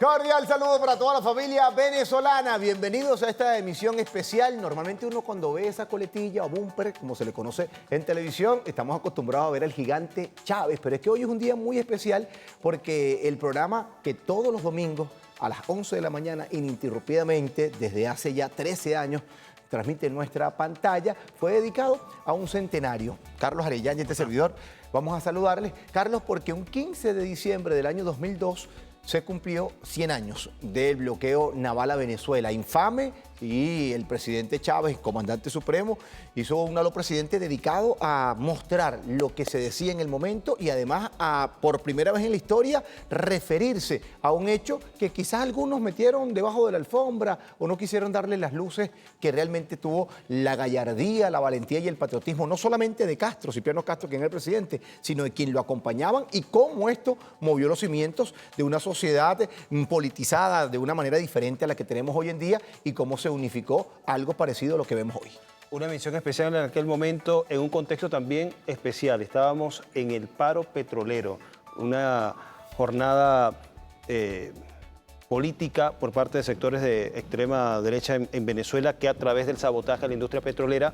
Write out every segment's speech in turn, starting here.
Cordial saludo para toda la familia venezolana. Bienvenidos a esta emisión especial. Normalmente uno cuando ve esa coletilla o bumper, como se le conoce en televisión, estamos acostumbrados a ver al gigante Chávez. Pero es que hoy es un día muy especial porque el programa que todos los domingos a las 11 de la mañana, ininterrumpidamente, desde hace ya 13 años, transmite en nuestra pantalla, fue dedicado a un centenario. Carlos Arellano y este servidor, vamos a saludarles. Carlos, porque un 15 de diciembre del año 2002 se cumplió 100 años del bloqueo naval a Venezuela. Infame, y el presidente Chávez, comandante supremo, hizo un halo presidente dedicado a mostrar lo que se decía en el momento y además a, por primera vez en la historia, referirse a un hecho que quizás algunos metieron debajo de la alfombra o no quisieron darle las luces que realmente tuvo la gallardía, la valentía y el patriotismo, no solamente de Castro, Cipriano Castro, quien era el presidente, sino de quien lo acompañaban y cómo esto movió los cimientos de una sociedad politizada de una manera diferente a la que tenemos hoy en día y cómo se unificó algo parecido a lo que vemos hoy. Una emisión especial en aquel momento, en un contexto también especial. Estábamos en el paro petrolero, una jornada política por parte de sectores de extrema derecha en Venezuela que a través del sabotaje a la industria petrolera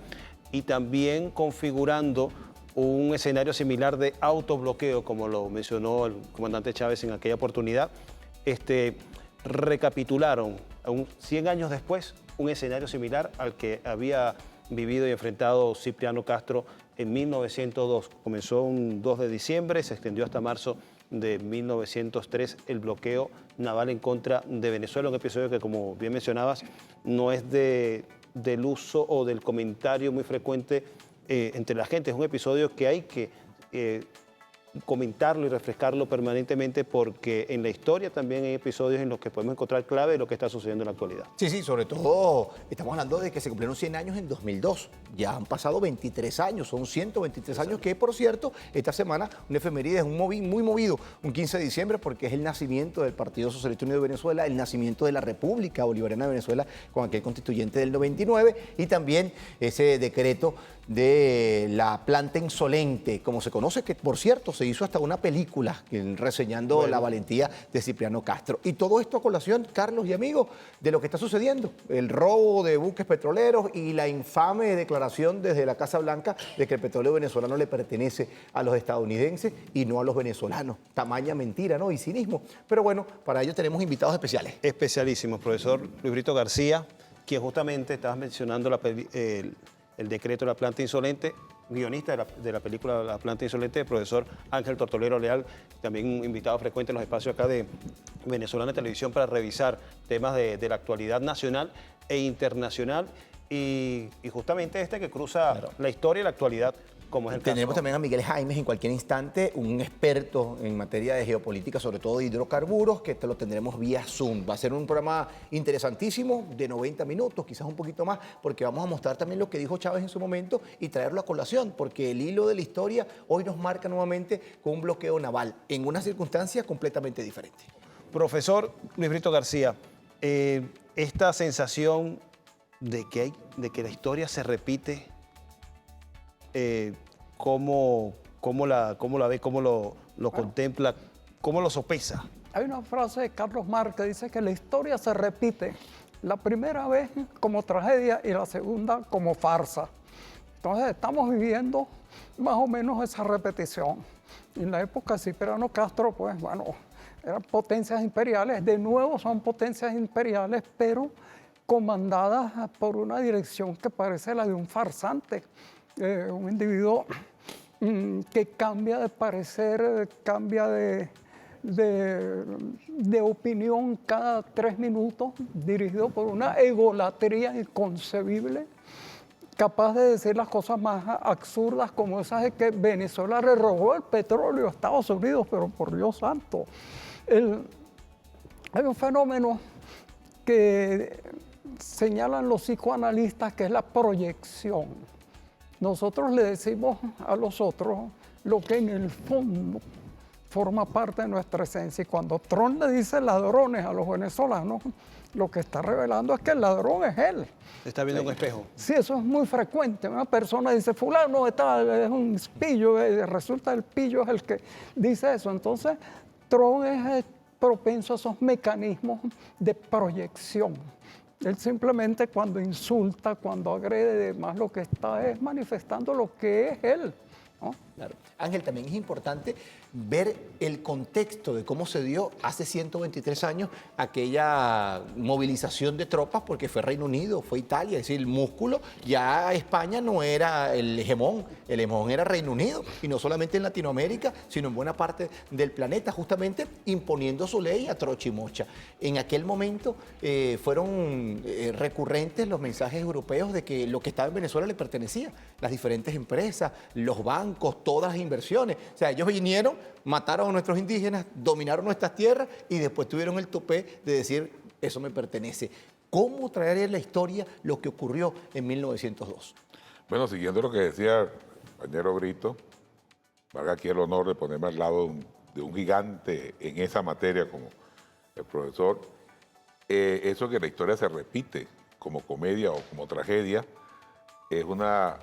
y también configurando un escenario similar de autobloqueo, como lo mencionó el comandante Chávez en aquella oportunidad, recapitularon 100 años después un escenario similar al que había vivido y enfrentado Cipriano Castro en 1902. Comenzó un 2 de diciembre, se extendió hasta marzo de 1903 el bloqueo naval en contra de Venezuela, un episodio que, como bien mencionabas, no es del uso o del comentario muy frecuente entre la gente. Es un episodio que hay que comentarlo y refrescarlo permanentemente porque en la historia también hay episodios en los que podemos encontrar clave de lo que está sucediendo en la actualidad. Sí, sí, sobre todo estamos hablando de que se cumplieron 100 años en 2002. Ya han pasado 23 años, son 123 años que, por cierto, esta semana una efeméride es muy movido, un 15 de diciembre, porque es el nacimiento del Partido Socialista Unido de Venezuela, el nacimiento de la República Bolivariana de Venezuela con aquel constituyente del 99 y también ese decreto de la planta insolente, como se conoce, que por cierto se hizo hasta una película reseñando la valentía de Cipriano Castro. Y todo esto a colación, Carlos y amigos, de lo que está sucediendo, el robo de buques petroleros y la infame declaración desde la Casa Blanca de que el petróleo venezolano le pertenece a los estadounidenses y no a los venezolanos. Tamaña mentira, ¿no? Y cinismo. Pero bueno, para ello tenemos invitados especiales. Especialísimos, profesor Luis Brito García, quien justamente estabas mencionando el decreto de la planta insolente, guionista de la película La planta insolente, el profesor Ángel Tortolero Leal, también un invitado frecuente en los espacios acá de Venezolana Televisión para revisar temas de la actualidad nacional e internacional y justamente que cruza la historia y la actualidad, como es el Tenemos caso. también a Miguel Jaimes en cualquier instante, un experto en materia de geopolítica, sobre todo de hidrocarburos, que lo tendremos vía Zoom. Va a ser un programa interesantísimo de 90 minutos, quizás un poquito más, porque vamos a mostrar también lo que dijo Chávez en su momento y traerlo a colación, porque el hilo de la historia hoy nos marca nuevamente con un bloqueo naval en una circunstancia completamente diferente. Profesor Luis Brito García, esta sensación de que la historia se repite, ¿cómo la ve, cómo lo contempla, cómo lo sopesa? Hay una frase de Carlos Marx que dice que la historia se repite la primera vez como tragedia y la segunda como farsa. Entonces estamos viviendo más o menos esa repetición. En la época de Cipriano Castro, pues bueno, eran potencias imperiales, de nuevo son potencias imperiales, pero comandadas por una dirección que parece la de un farsante. Un individuo que cambia de parecer, cambia de opinión cada 3 minutos, dirigido por una egolatría inconcebible, capaz de decir las cosas más absurdas como esas de que Venezuela le robó el petróleo a Estados Unidos, pero por Dios santo. Hay un fenómeno que señalan los psicoanalistas que es la proyección. Nosotros le decimos a los otros lo que en el fondo forma parte de nuestra esencia. Y cuando Trump le dice ladrones a los venezolanos, lo que está revelando es que el ladrón es él. Está viendo un espejo. Sí, eso es muy frecuente. Una persona dice, fulano es un pillo, resulta el pillo es el que dice eso. Entonces, Trump es propenso a esos mecanismos de proyección. Él simplemente cuando insulta, cuando agrede, más lo que está es manifestando lo que es él, ¿no? Claro. Ángel, también es importante ver el contexto de cómo se dio hace 123 años aquella movilización de tropas, porque fue Reino Unido, fue Italia, es decir, el músculo, ya España no era el hegemón era Reino Unido, y no solamente en Latinoamérica, sino en buena parte del planeta, justamente imponiendo su ley a trocha y mocha. En aquel momento fueron recurrentes los mensajes europeos de que lo que estaba en Venezuela le pertenecía, las diferentes empresas, los bancos, todas las inversiones. O sea, ellos vinieron, mataron a nuestros indígenas, dominaron nuestras tierras y después tuvieron el tupé de decir, eso me pertenece. ¿Cómo traer en la historia lo que ocurrió en 1902? Bueno, siguiendo lo que decía el compañero Brito, haga aquí el honor de ponerme al lado de un gigante en esa materia como el profesor, eso que la historia se repite como comedia o como tragedia, es una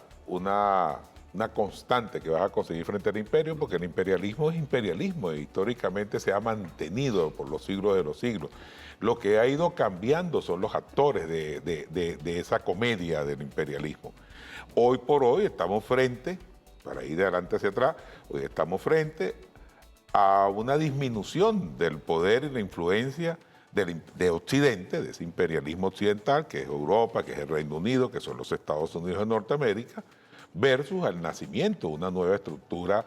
constante que vas a conseguir frente al imperio, porque el imperialismo es imperialismo e históricamente se ha mantenido por los siglos de los siglos. Lo que ha ido cambiando son los actores de esa comedia del imperialismo. Hoy por hoy estamos frente, para ir de adelante hacia atrás, hoy estamos frente a una disminución del poder y la influencia de Occidente, de ese imperialismo occidental, que es Europa, que es el Reino Unido, que son los Estados Unidos de Norteamérica, versus al nacimiento de una nueva estructura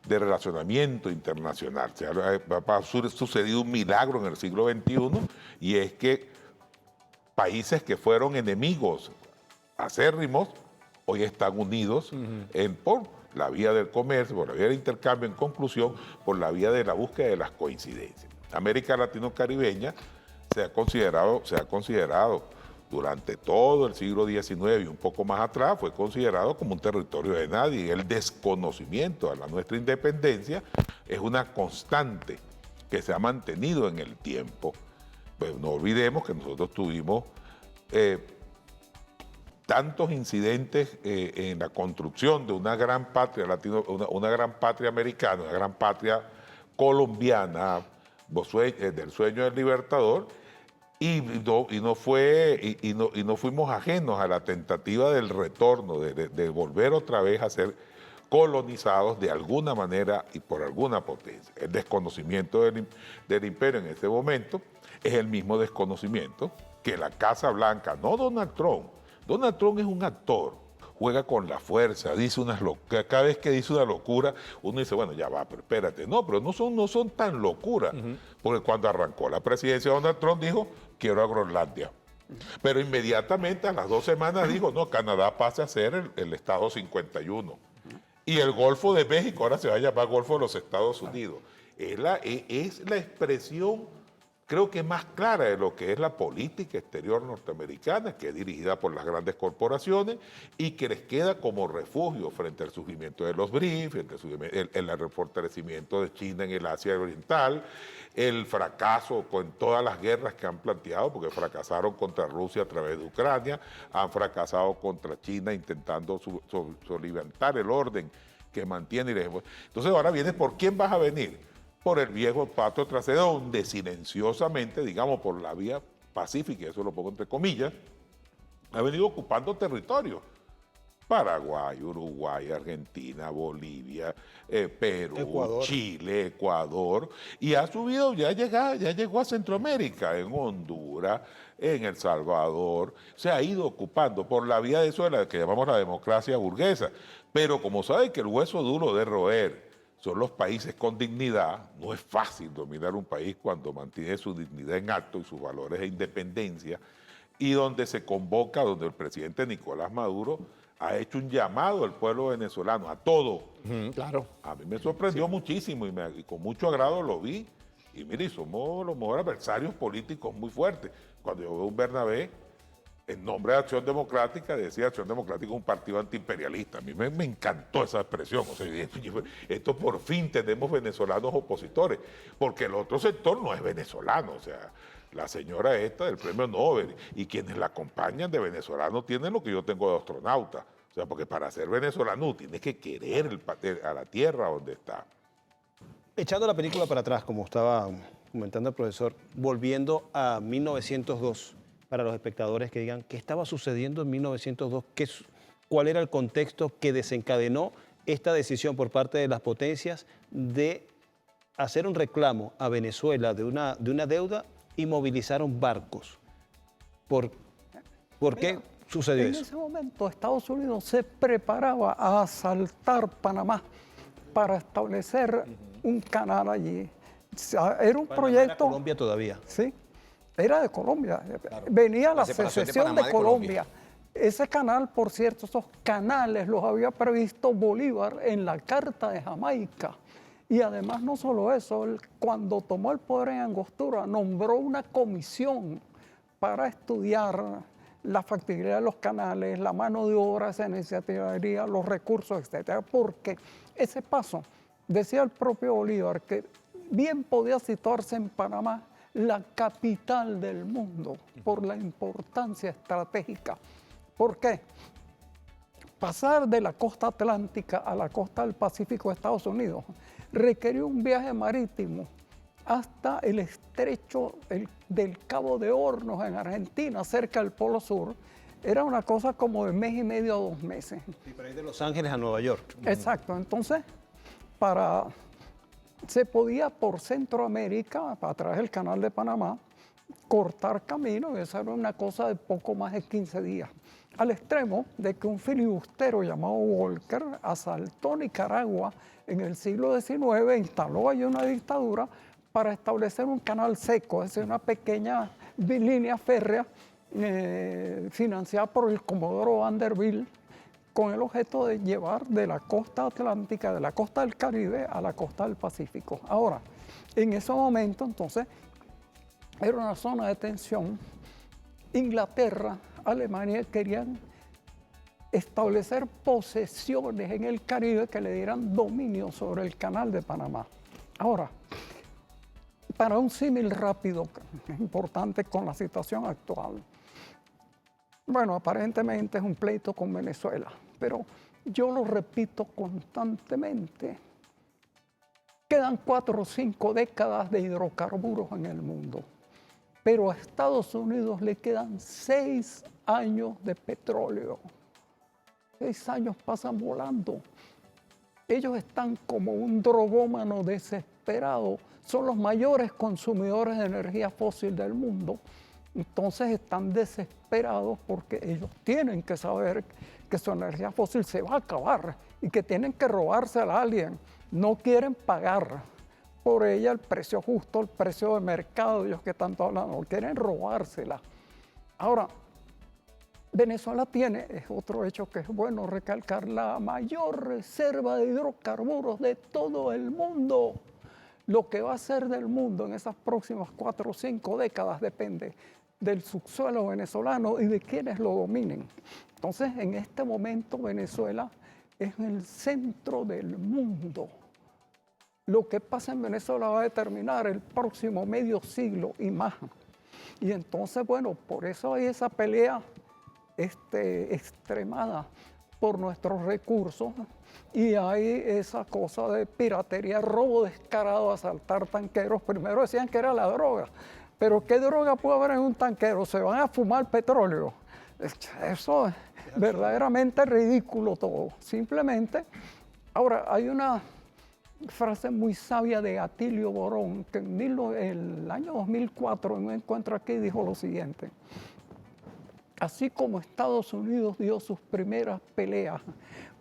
de relacionamiento internacional. Ha sucedido un milagro en el siglo XXI, y es que países que fueron enemigos acérrimos hoy están unidos por la vía del comercio, por la vía del intercambio, en conclusión, por la vía de la búsqueda de las coincidencias. América Latino-Caribeña se ha considerado durante todo el siglo XIX y un poco más atrás, fue considerado como un territorio de nadie. El desconocimiento a nuestra independencia es una constante que se ha mantenido en el tiempo. Pues no olvidemos que nosotros tuvimos tantos incidentes en la construcción de una gran patria una gran patria americana, una gran patria colombiana, del sueño del libertador, y no fuimos ajenos a la tentativa del retorno, de volver otra vez a ser colonizados de alguna manera y por alguna potencia. El desconocimiento del imperio en ese momento es el mismo desconocimiento que la Casa Blanca, no Donald Trump. Donald Trump es un actor, juega con la fuerza, dice unas locuras. Cada vez que dice una locura, uno dice, bueno, ya va, pero espérate. No, pero no son tan locuras. Porque cuando arrancó la presidencia, Donald Trump dijo, quiero a Groenlandia. Pero inmediatamente, a las 2 semanas, dijo, no, Canadá pasa a ser el Estado 51. Y el Golfo de México ahora se va a llamar Golfo de los Estados Unidos. Es la expresión, creo que más clara de lo que es la política exterior norteamericana, que es dirigida por las grandes corporaciones y que les queda como refugio frente al surgimiento de los BRICS, el fortalecimiento de China en el Asia Oriental, el fracaso con todas las guerras que han planteado, porque fracasaron contra Rusia a través de Ucrania, han fracasado contra China intentando soliviantar el orden que mantiene. Entonces ahora viene, ¿por quién vas a venir? Por el viejo patio trasero, donde silenciosamente, digamos, por la vía pacífica, y eso lo pongo entre comillas, ha venido ocupando territorio. Paraguay, Uruguay, Argentina, Bolivia, Perú, Ecuador. Chile, Ecuador, y ha subido, ya llegó a Centroamérica, en Honduras, en El Salvador, se ha ido ocupando por la vía de eso de la que llamamos la democracia burguesa. Pero como saben que el hueso duro de roer son los países con dignidad, no es fácil dominar un país cuando mantiene su dignidad en alto y sus valores de independencia, y donde se convoca, donde el presidente Nicolás Maduro ha hecho un llamado al pueblo venezolano, a todo. Claro. A mí me sorprendió muchísimo y con mucho agrado lo vi. Y mire, somos los mejores adversarios políticos muy fuertes. Cuando yo veo un Bernabé, en nombre de Acción Democrática, decía Acción Democrática es un partido antiimperialista. A mí me encantó esa expresión. O sea, esto por fin tenemos venezolanos opositores, porque el otro sector no es venezolano. O sea, la señora esta del premio Nobel y quienes la acompañan de venezolanos tienen lo que yo tengo de astronauta. O sea, porque para ser venezolano tienes que querer a la tierra donde está. Echando la película para atrás, como estaba comentando el profesor, volviendo a 1902, para los espectadores que digan qué estaba sucediendo en 1902, cuál era el contexto que desencadenó esta decisión por parte de las potencias de hacer un reclamo a Venezuela de una deuda y movilizaron barcos. ¿Por qué sucedió En eso? ese momento Estados Unidos se preparaba a asaltar Panamá para establecer un canal allí. O sea, era un Panamá era proyecto... Colombia todavía. Sí, era de Colombia. Venía la separación de secesión Panamá de de Colombia. Ese canal, por cierto, esos canales los había previsto Bolívar en la Carta de Jamaica. Y además no solo eso, él, cuando tomó el poder en Angostura, nombró una comisión para estudiar la factibilidad de los canales, la mano de obra se necesitaría, los recursos, etcétera, porque ese paso, decía el propio Bolívar, que bien podía situarse en Panamá, la capital del mundo, por la importancia estratégica. ¿Por qué? Pasar de la costa atlántica a la costa del Pacífico de Estados Unidos requirió un viaje marítimo hasta el estrecho del Cabo de Hornos en Argentina, cerca del Polo Sur. Era una cosa como de mes y medio a 2 meses. Y para ir de Los Ángeles a Nueva York. Exacto. Entonces, se podía por Centroamérica, a través del Canal de Panamá, cortar camino, y esa era una cosa de poco más de 15 días. Al extremo de que un filibustero llamado Walker asaltó Nicaragua en el siglo XIX, instaló allí una dictadura para establecer un canal seco, es decir, una pequeña línea férrea financiada por el Comodoro Vanderbilt, con el objeto de llevar de la costa atlántica, de la costa del Caribe a la costa del Pacífico. Ahora, en ese momento, entonces, era una zona de tensión. Inglaterra, Alemania querían establecer posesiones en el Caribe que le dieran dominio sobre el Canal de Panamá. Ahora, para un símil rápido, importante con la situación actual, bueno, aparentemente es un pleito con Venezuela, pero yo lo repito constantemente. Quedan 4 o 5 décadas de hidrocarburos en el mundo, pero a Estados Unidos le quedan 6 años de petróleo. 6 años pasan volando. Ellos están como un drogómano desesperado. Son los mayores consumidores de energía fósil del mundo. Entonces están desesperados porque ellos tienen que saber que su energía fósil se va a acabar y que tienen que robársela a alguien. No quieren pagar por ella el precio justo, el precio de mercado, ellos que tanto hablan, no quieren robársela. Ahora, Venezuela tiene, es otro hecho que es bueno recalcar, la mayor reserva de hidrocarburos de todo el mundo. Lo que va a ser del mundo en esas próximas 4 o 5 décadas depende del subsuelo venezolano y de quienes lo dominen. Entonces, en este momento Venezuela es el centro del mundo. Lo que pasa en Venezuela va a determinar el próximo medio siglo y más. Y entonces, bueno, por eso hay esa pelea extremada por nuestros recursos y hay esa cosa de piratería, robo descarado, asaltar tanqueros. Primero decían que era la droga, pero ¿qué droga puede haber en un tanquero? Se van a fumar petróleo. Eso es verdaderamente ridículo todo. Simplemente, ahora hay una frase muy sabia de Atilio Borón, que en el año 2004, en un encuentro aquí, dijo lo siguiente: así como Estados Unidos dio sus primeras peleas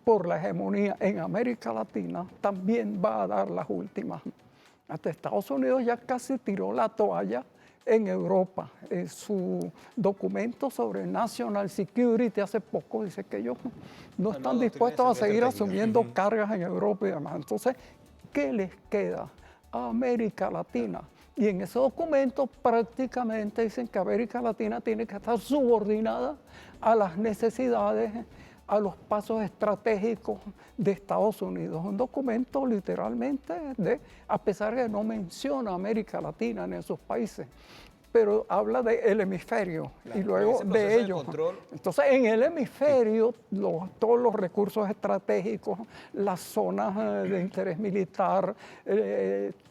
por la hegemonía en América Latina, también va a dar las últimas. Hasta Estados Unidos ya casi tiró la toalla en Europa. Su documento sobre National Security hace poco dice que ellos no están dispuestos a seguir asumiendo cargas en Europa y demás. Entonces, ¿qué les queda a América Latina? Y en ese documento prácticamente dicen que América Latina tiene que estar subordinada a las necesidades, a los pasos estratégicos de Estados Unidos. Un documento literalmente a pesar de que no menciona a América Latina en esos países. pero habla del hemisferio y luego ese proceso de de ellos. control. Entonces, en el hemisferio, todos los recursos estratégicos, las zonas de interés militar,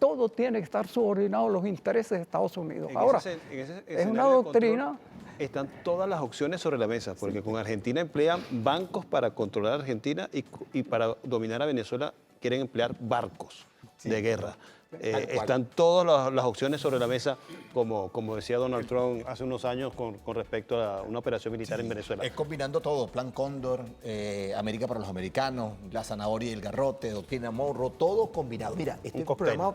todo tiene que estar subordinado a los intereses de Estados Unidos. Ahora, es una escenario de doctrina. control están todas las opciones sobre la mesa, porque con Argentina emplean bancos para controlar a Argentina y para dominar a Venezuela quieren emplear barcos de guerra. Están todas las opciones sobre la mesa, como decía Donald Trump hace unos años con respecto a una operación militar en Venezuela. Es combinando todo, Plan Cóndor, América para los americanos, la zanahoria y el garrote, doctrina Monroe, todo combinado. Mira, este Un cóctel. programa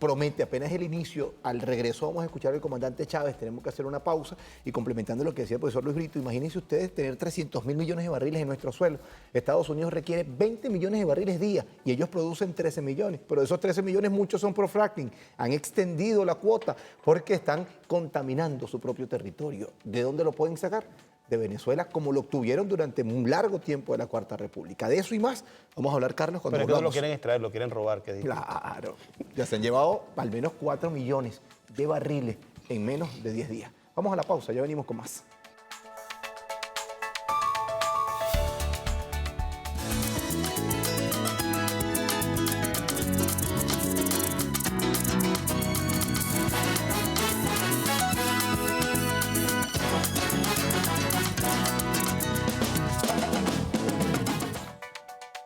promete, apenas el inicio, al regreso vamos a escuchar al comandante Chávez, tenemos que hacer una pausa y complementando lo que decía el profesor Luis Brito, imagínense ustedes tener 300.000 millones de barriles en nuestro suelo. Estados Unidos requiere 20 millones de barriles día y ellos producen 13 millones, pero de esos 13 millones muchos son por fracking, han extendido la cuota porque están contaminando su propio territorio. ¿De dónde lo pueden sacar? De Venezuela, como lo obtuvieron durante un largo tiempo de la Cuarta República. De eso y más vamos a hablar, Carlos, cuando Pero es que no lo volvamos. quieren extraer, lo quieren robar. Claro, ya se han llevado al menos 4 millones de barriles en menos de 10 días. Vamos a la pausa, ya venimos con más.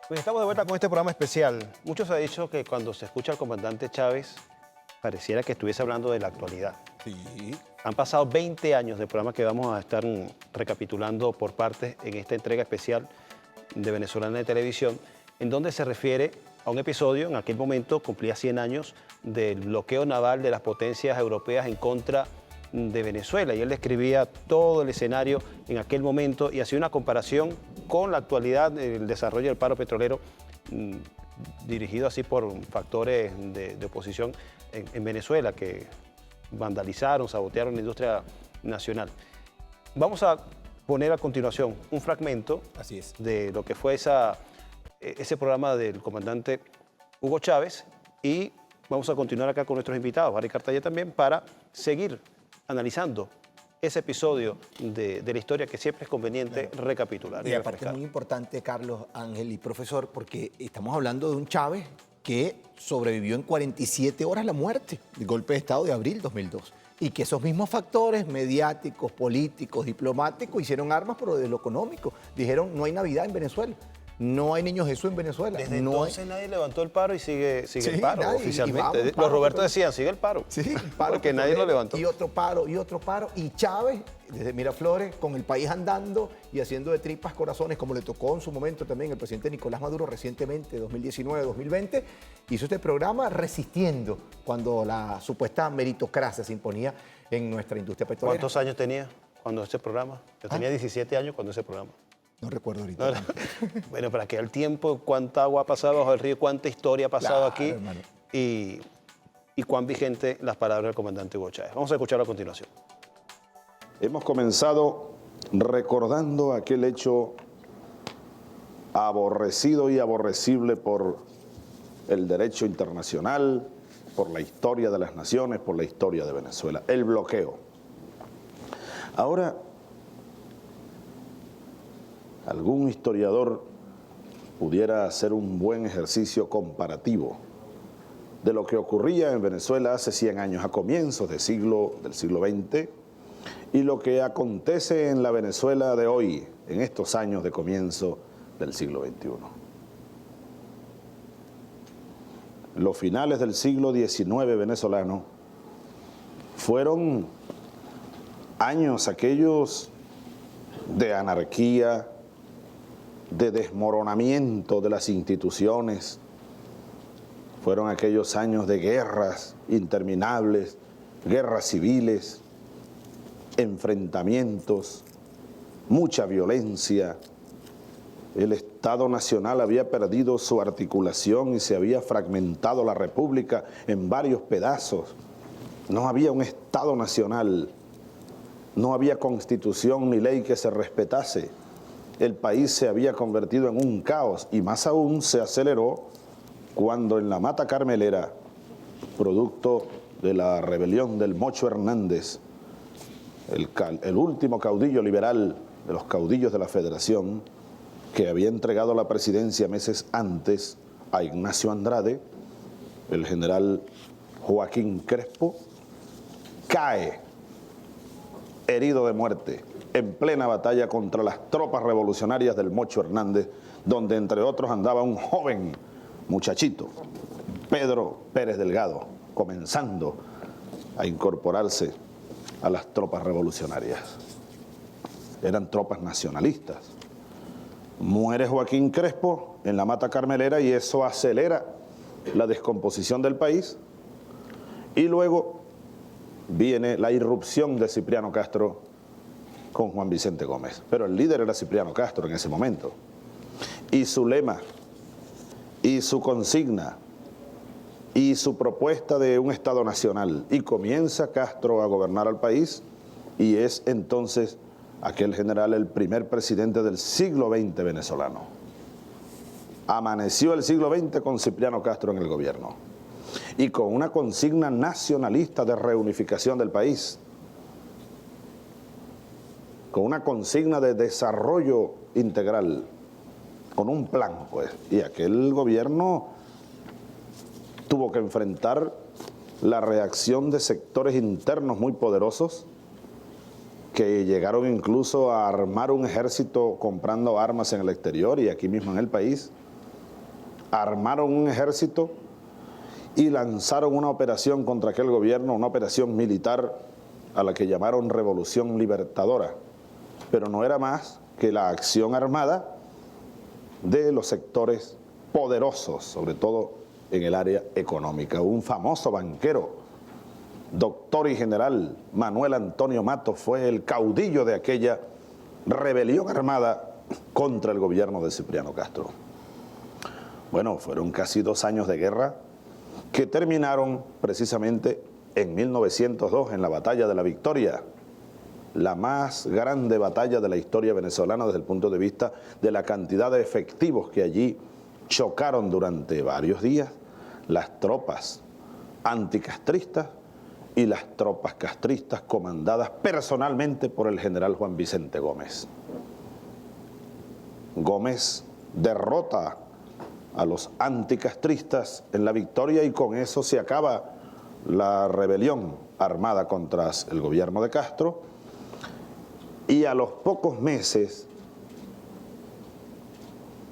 Pues estamos de vuelta con este programa especial. Muchos han dicho que cuando se escucha al comandante Chávez, pareciera que estuviese hablando de la actualidad. Sí. Han pasado 20 años de programa que vamos a estar recapitulando por partes en esta entrega especial de Venezolana de Televisión, en donde se refiere a un episodio, en aquel momento cumplía 100 años, del bloqueo naval de las potencias europeas en contra de Venezuela. Y él describía todo el escenario en aquel momento y hacía una comparación con la actualidad del desarrollo del paro petrolero, dirigido así por factores de oposición en Venezuela que vandalizaron, sabotearon la industria nacional. Vamos a poner a continuación un fragmento Así es. de lo que fue ese programa del comandante Hugo Chávez y vamos a continuar acá con nuestros invitados, Harry Cartaya también, para seguir analizando ese episodio de la historia que siempre es conveniente recapitular. Y aparte es muy importante, Carlos, Ángel y profesor, porque estamos hablando de un Chávez que sobrevivió en 47 horas la muerte, el golpe de Estado de abril 2002. Y que esos mismos factores mediáticos, políticos, diplomáticos, hicieron armas, pero de lo económico. Dijeron, no hay Navidad en Venezuela, no hay Niño Jesús en Venezuela. Desde no entonces nadie levantó el paro y sigue Sí, el paro nadie, y oficialmente. vamos, Los paro, Roberto pero- decían, sigue el paro. Sí, paro porque nadie lo petrolero, levantó. Y otro paro, y otro paro. Y Chávez, desde Miraflores, con el país andando y haciendo de tripas corazones, como le tocó en su momento también el presidente Nicolás Maduro recientemente, 2019-2020, hizo este programa resistiendo cuando la supuesta meritocracia se imponía en nuestra industria petrolera. ¿Cuántos años tenía cuando ese programa? Yo tenía 17 años cuando ese programa. No recuerdo ahorita. No, no. Bueno, para que el tiempo, cuánta agua ha pasado bajo el río, cuánta historia ha pasado Claro, aquí hermano. y cuán vigente las palabras del comandante Hugo Chávez. Vamos a escucharlo a continuación. Hemos comenzado recordando aquel hecho aborrecido y aborrecible por el derecho internacional, por la historia de las naciones, por la historia de Venezuela, el bloqueo. Ahora, algún historiador pudiera hacer un buen ejercicio comparativo de lo que ocurría en Venezuela hace 100 años, a comienzos del siglo XX, y lo que acontece en la Venezuela de hoy, en estos años de comienzo del siglo XXI. Los finales del siglo XIX venezolano fueron años aquellos de anarquía, de desmoronamiento de las instituciones, fueron aquellos años de guerras interminables, guerras civiles, enfrentamientos, mucha violencia. El Estado Nacional había perdido su articulación y se había fragmentado la República en varios pedazos. No había un Estado Nacional, no había constitución ni ley que se respetase. El país se había convertido en un caos y más aún se aceleró cuando en la Mata Carmelera, producto de la rebelión del Mocho Hernández, el último caudillo liberal de los caudillos de la Federación, que había entregado la presidencia meses antes a Ignacio Andrade, el general Joaquín Crespo, cae herido de muerte en plena batalla contra las tropas revolucionarias del Mocho Hernández, donde entre otros andaba un joven muchachito, Pedro Pérez Delgado, comenzando a incorporarse a las tropas revolucionarias. Eran tropas nacionalistas. Muere Joaquín Crespo en la Mata Carmelera y eso acelera la descomposición del país. Y luego viene la irrupción de Cipriano Castro con Juan Vicente Gómez. Pero el líder era Cipriano Castro en ese momento. Y su lema, y su consigna, y su propuesta de un Estado nacional. Y comienza Castro a gobernar al país y es entonces aquel general el primer presidente del siglo XX venezolano. Amaneció el siglo XX con Cipriano Castro en el gobierno y con una consigna nacionalista de reunificación del país, con una consigna de desarrollo integral, con un plan, pues. Y aquel gobierno tuvo que enfrentar la reacción de sectores internos muy poderosos que llegaron incluso a armar un ejército comprando armas en el exterior y aquí mismo en el país. Armaron un ejército y lanzaron una operación contra aquel gobierno, una operación militar a la que llamaron Revolución Libertadora. Pero no era más que la acción armada de los sectores poderosos, sobre todo en el área económica. Un famoso banquero, doctor y general Manuel Antonio Matos, fue el caudillo de aquella rebelión armada contra el gobierno de Cipriano Castro. Bueno, fueron casi 2 años de guerra que terminaron precisamente en 1902 en la Batalla de la Victoria, la más grande batalla de la historia venezolana desde el punto de vista de la cantidad de efectivos que allí chocaron durante varios días las tropas anticastristas y las tropas castristas comandadas personalmente por el general Juan Vicente Gómez. Gómez derrota a los anticastristas en la Victoria y con eso se acaba la rebelión armada contra el gobierno de Castro. Y a los pocos meses,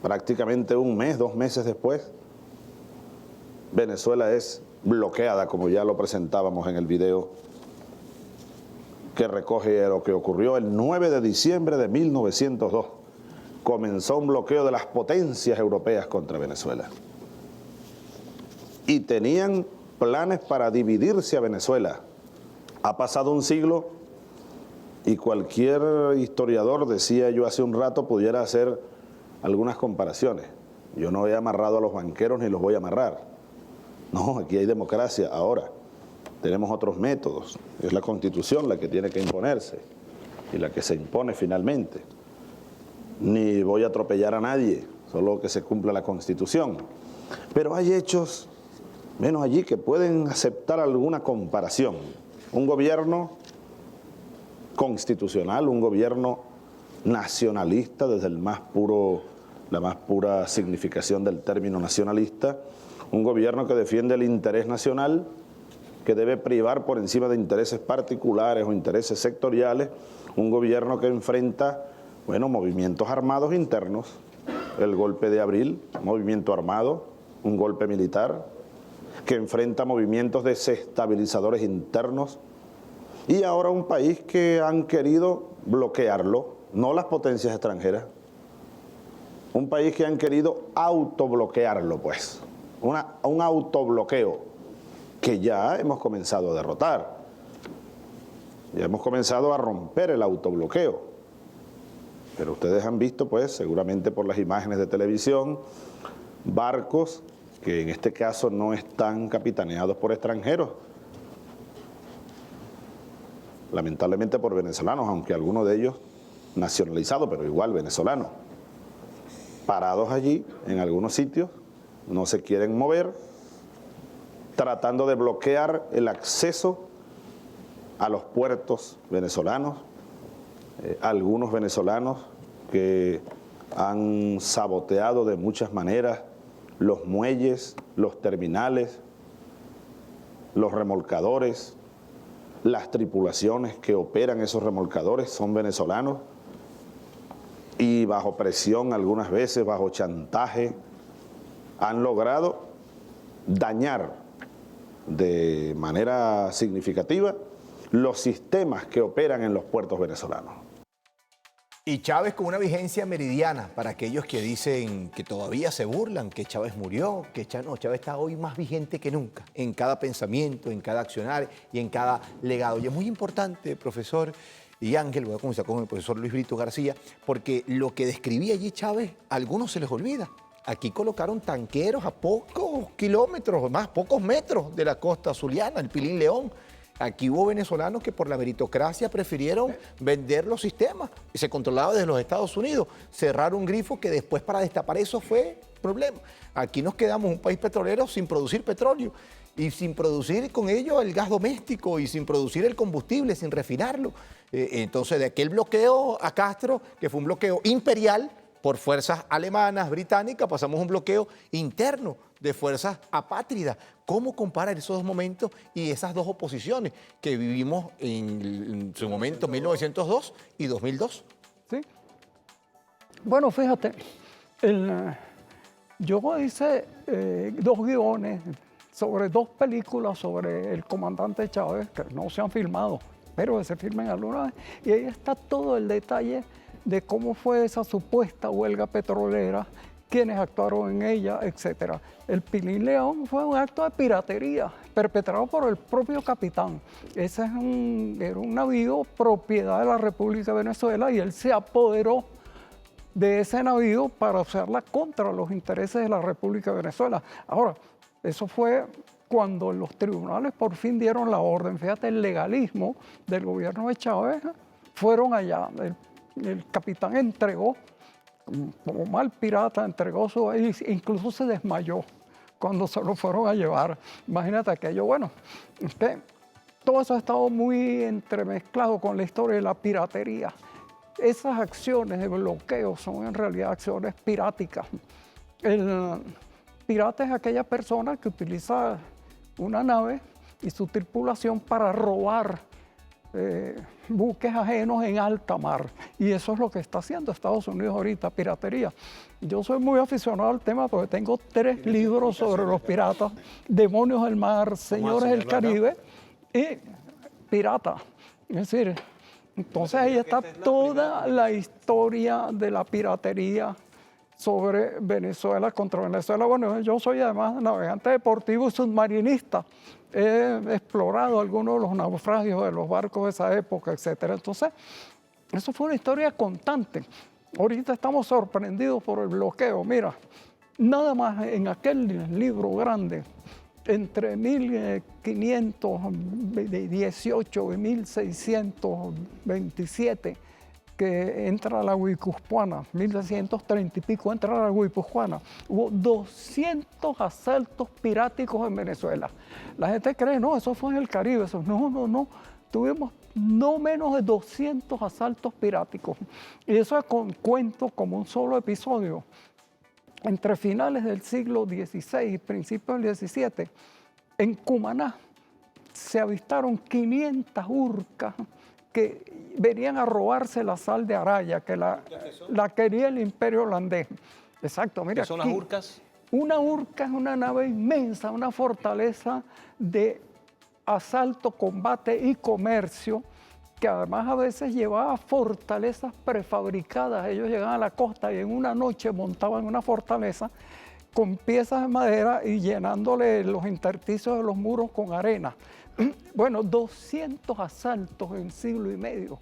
prácticamente 1 mes, 2 meses después, Venezuela es bloqueada, como ya lo presentábamos en el video que recoge lo que ocurrió el 9 de diciembre de 1902. Comenzó un bloqueo de las potencias europeas contra Venezuela. Y tenían planes para dividirse a Venezuela. Ha pasado un siglo y cualquier historiador, decía yo hace un rato, pudiera hacer algunas comparaciones. Yo no he amarrado a los banqueros ni los voy a amarrar. No, aquí hay democracia ahora. Tenemos otros métodos. Es la Constitución la que tiene que imponerse y la que se impone finalmente. Ni voy a atropellar a nadie, solo que se cumpla la Constitución. Pero hay hechos, menos allí, que pueden aceptar alguna comparación. Un gobierno constitucional, un gobierno nacionalista desde la más pura significación del término nacionalista, un gobierno que defiende el interés nacional, que debe privar por encima de intereses particulares o intereses sectoriales, un gobierno que enfrenta, movimientos armados internos, el golpe de abril, movimiento armado, un golpe militar, que enfrenta movimientos desestabilizadores internos, y ahora un país que han querido bloquearlo, no las potencias extranjeras, un país que han querido autobloquearlo, pues, un autobloqueo que ya hemos comenzado a derrotar, ya hemos comenzado a romper el autobloqueo. Pero ustedes han visto, pues, seguramente por las imágenes de televisión, barcos que en este caso no están capitaneados por extranjeros, lamentablemente por venezolanos, aunque algunos de ellos nacionalizados, pero igual venezolanos, parados allí en algunos sitios, no se quieren mover, tratando de bloquear el acceso a los puertos venezolanos, algunos venezolanos que han saboteado de muchas maneras los muelles, los terminales, los remolcadores, las tripulaciones que operan esos remolcadores son venezolanos y bajo presión algunas veces, bajo chantaje, han logrado dañar de manera significativa los sistemas que operan en los puertos venezolanos. Y Chávez con una vigencia meridiana para aquellos que dicen que todavía se burlan, que Chávez murió, que Chávez está hoy más vigente que nunca, en cada pensamiento, en cada accionar y en cada legado. Y es muy importante, profesor y Ángel, voy a comenzar con el profesor Luis Brito García, porque lo que describía allí Chávez, a algunos se les olvida. Aquí colocaron tanqueros a pocos kilómetros, más pocos metros de la costa zuliana, el Pilín León. Aquí hubo venezolanos que por la meritocracia prefirieron vender los sistemas y se controlaba desde los Estados Unidos. Cerrar un grifo que después para destapar eso fue problema. Aquí nos quedamos un país petrolero sin producir petróleo y sin producir con ello el gas doméstico y sin producir el combustible, sin refinarlo. Entonces de aquel bloqueo a Castro, que fue un bloqueo imperial por fuerzas alemanas, británicas, pasamos a un bloqueo interno de fuerzas apátridas. ¿Cómo comparar esos dos momentos y esas dos oposiciones que vivimos en su momento, 1902 y 2002? Sí. Bueno, fíjate, yo hice 2 guiones sobre 2 películas sobre el comandante Chávez, que no se han filmado, pero que se filmen alguna vez, y ahí está todo el detalle de cómo fue esa supuesta huelga petrolera, quiénes actuaron en ella, etc. El Pilín León fue un acto de piratería perpetrado por el propio capitán. Ese era un navío propiedad de la República de Venezuela y él se apoderó de ese navío para usarla contra los intereses de la República de Venezuela. Ahora, eso fue cuando los tribunales por fin dieron la orden. Fíjate, el legalismo del gobierno de Chávez, fueron allá. El capitán entregó, como mal pirata, entregó incluso se desmayó cuando se lo fueron a llevar. Imagínate aquello. Bueno, todo eso ha estado muy entremezclado con la historia de la piratería. Esas acciones de bloqueo son en realidad acciones piráticas. El pirata es aquella persona que utiliza una nave y su tripulación para robar buques ajenos en alta mar. Y eso es lo que está haciendo Estados Unidos ahorita, piratería. Yo soy muy aficionado al tema porque tengo 3 libros sobre los piratas: Demonios del Mar, Señores del Caribe y Pirata. Es decir, entonces ahí está toda la historia de la piratería sobre Venezuela, contra Venezuela. Bueno, yo soy además navegante deportivo y submarinista. He explorado algunos de los naufragios de los barcos de esa época, etc. Entonces, eso fue una historia constante. Ahorita estamos sorprendidos por el bloqueo. Mira, nada más en aquel libro grande, entre 1518 y 1627, que entra a la Guipuzcoana, 1630 y pico entra a la Guipuzcoana, hubo 200 asaltos piráticos en Venezuela. La gente cree, no, eso fue en el Caribe. Eso, no, tuvimos no menos de 200 asaltos piráticos. Y eso cuento como un solo episodio. Entre finales del siglo XVI y principios del XVII, en Cumaná se avistaron 500 urcas que venían a robarse la sal de Araya, que la quería el imperio holandés. Exacto, mira. ¿Qué son las urcas? Una urca es una nave inmensa, una fortaleza de asalto, combate y comercio, que además a veces llevaba fortalezas prefabricadas. Ellos llegaban a la costa y en una noche montaban una fortaleza con piezas de madera y llenándole los intersticios de los muros con arena. Bueno, 200 asaltos en siglo y medio,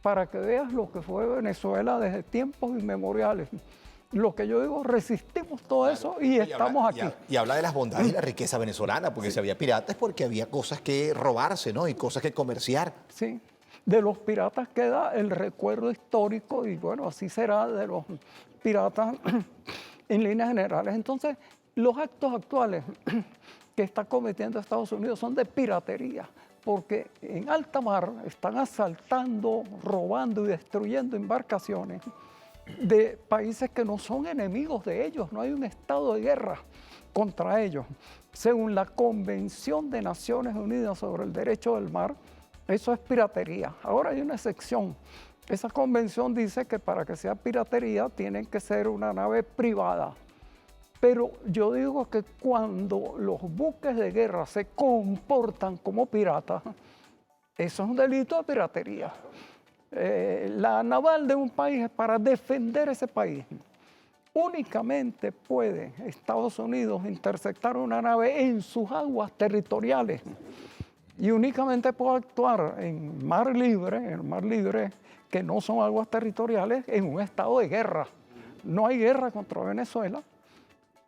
para que veas lo que fue Venezuela desde tiempos inmemoriales. Lo que yo digo, resistimos todo eso y estamos aquí. Y habla de las bondades y la riqueza venezolana, porque si había piratas, porque había cosas que robarse, ¿no? Y cosas que comerciar. Sí, de los piratas queda el recuerdo histórico y bueno, así será de los piratas en líneas generales. Entonces, los actos actuales que está cometiendo Estados Unidos son de piratería, porque en alta mar están asaltando, robando y destruyendo embarcaciones de países que no son enemigos de ellos, no hay un estado de guerra contra ellos. Según la Convención de Naciones Unidas sobre el Derecho del Mar, eso es piratería. Ahora hay una excepción. Esa convención dice que para que sea piratería tienen que ser una nave privada. Pero yo digo que cuando los buques de guerra se comportan como piratas, eso es un delito de piratería. La naval de un país es para defender ese país. Únicamente puede Estados Unidos interceptar una nave en sus aguas territoriales y únicamente puede actuar en mar libre, que no son aguas territoriales, en un estado de guerra. No hay guerra contra Venezuela.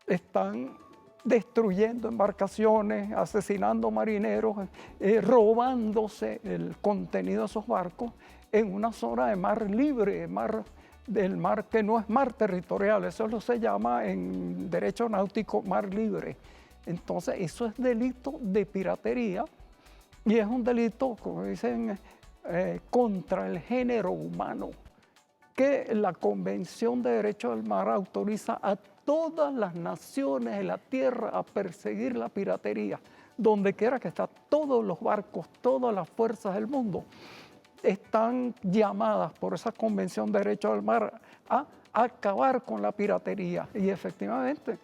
Están destruyendo embarcaciones, asesinando marineros, robándose el contenido de esos barcos en una zona de mar libre, del mar que no es mar territorial, eso se llama en derecho náutico mar libre. Entonces eso es delito de piratería y es un delito, como dicen, contra el género humano, que la Convención de Derecho del Mar autoriza a todas las naciones de la tierra a perseguir la piratería, donde quiera que está, todos los barcos, todas las fuerzas del mundo están llamadas por esa Convención de Derecho del Mar a acabar con la piratería. Y efectivamente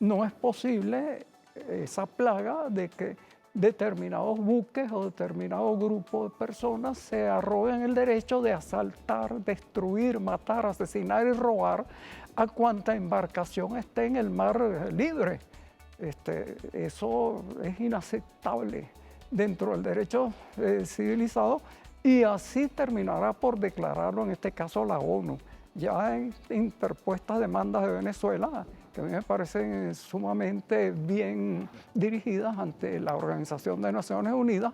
no es posible esa plaga de que determinados buques o determinados grupos de personas se arroguen el derecho de asaltar, destruir, matar, asesinar y robar a cuanta embarcación esté en el mar libre. Eso es inaceptable dentro del derecho civilizado y así terminará por declararlo en este caso la ONU. Ya hay interpuestas demandas de Venezuela que a mí me parecen sumamente bien dirigidas ante la Organización de Naciones Unidas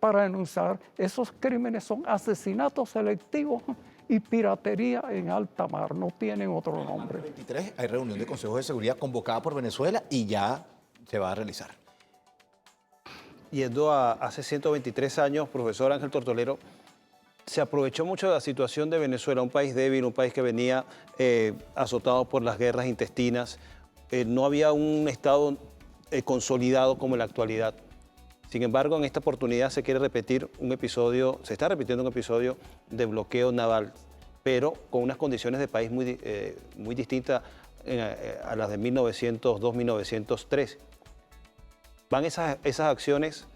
para denunciar esos crímenes. Son asesinatos selectivos y piratería en alta mar, no tienen otro nombre. 23 hay reunión de Consejo de Seguridad convocada por Venezuela y ya se va a realizar. Yendo a hace 123 años, profesor Ángel Tortolero, se aprovechó mucho de la situación de Venezuela, un país débil, un país que venía azotado por las guerras intestinas. No había un Estado consolidado como en la actualidad. Sin embargo, en esta oportunidad se quiere repetir un episodio, se está repitiendo un episodio de bloqueo naval, pero con unas condiciones de país muy distintas a las de 1902-1903. ¿Van esas acciones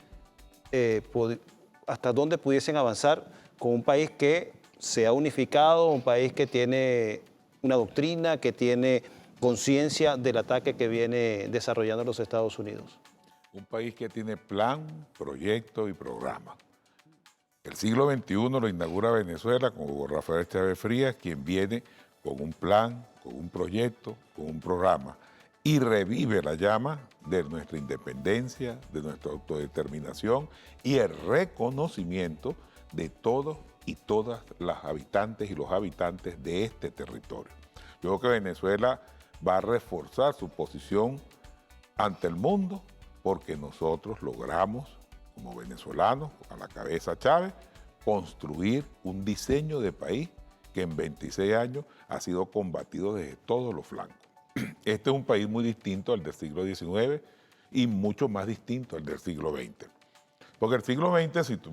hasta dónde pudiesen avanzar con un país que se ha unificado, un país que tiene una doctrina, que tiene conciencia del ataque que viene desarrollando los Estados Unidos? Un país que tiene plan, proyecto y programa. El siglo XXI lo inaugura Venezuela con Hugo Rafael Chávez Frías, quien viene con un plan, con un proyecto, con un programa y revive la llama de nuestra independencia, de nuestra autodeterminación y el reconocimiento de todos y todas las habitantes y los habitantes de este territorio. Yo creo que Venezuela va a reforzar su posición ante el mundo porque nosotros logramos, como venezolanos, a la cabeza Chávez, construir un diseño de país que en 26 años ha sido combatido desde todos los flancos. Este es un país muy distinto al del siglo XIX y mucho más distinto al del siglo XX. Porque el siglo XX, si tú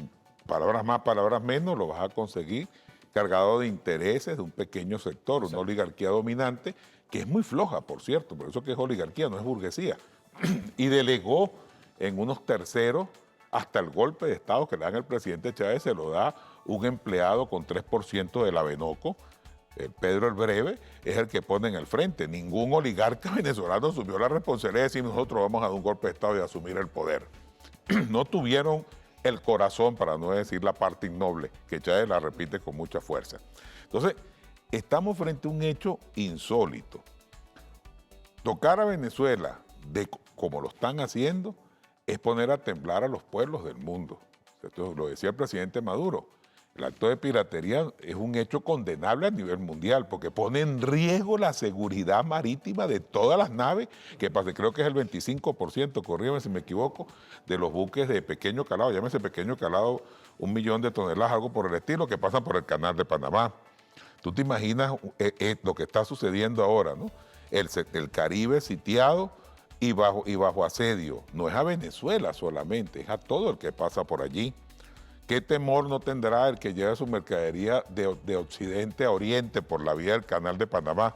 palabras más, palabras menos, lo vas a conseguir cargado de intereses de un pequeño sector, una oligarquía dominante, que es muy floja, por cierto, por eso que es oligarquía, no es burguesía, y delegó en unos terceros hasta el golpe de Estado que le dan al presidente Chávez, se lo da un empleado con 3% del Avenoco, Pedro el Breve, es el que pone en el frente. Ningún oligarca venezolano asumió la responsabilidad de decir nosotros vamos a dar un golpe de Estado y asumir el poder. No tuvieron el corazón, para no decir la parte innoble, que Chávez la repite con mucha fuerza. Entonces, estamos frente a un hecho insólito. Tocar a Venezuela, como lo están haciendo, es poner a temblar a los pueblos del mundo. Esto lo decía el presidente Maduro. El acto de piratería es un hecho condenable a nivel mundial porque pone en riesgo la seguridad marítima de todas las naves, que creo que es el 25%, corrígame si me equivoco, de los buques de pequeño calado, llámese pequeño calado, 1 millón de toneladas, algo por el estilo, que pasan por el canal de Panamá. Tú te imaginas lo que está sucediendo ahora, ¿no? El Caribe sitiado y bajo asedio. No es a Venezuela solamente, es a todo el que pasa por allí. ¿Qué temor no tendrá el que lleva su mercadería de occidente a oriente por la vía del canal de Panamá?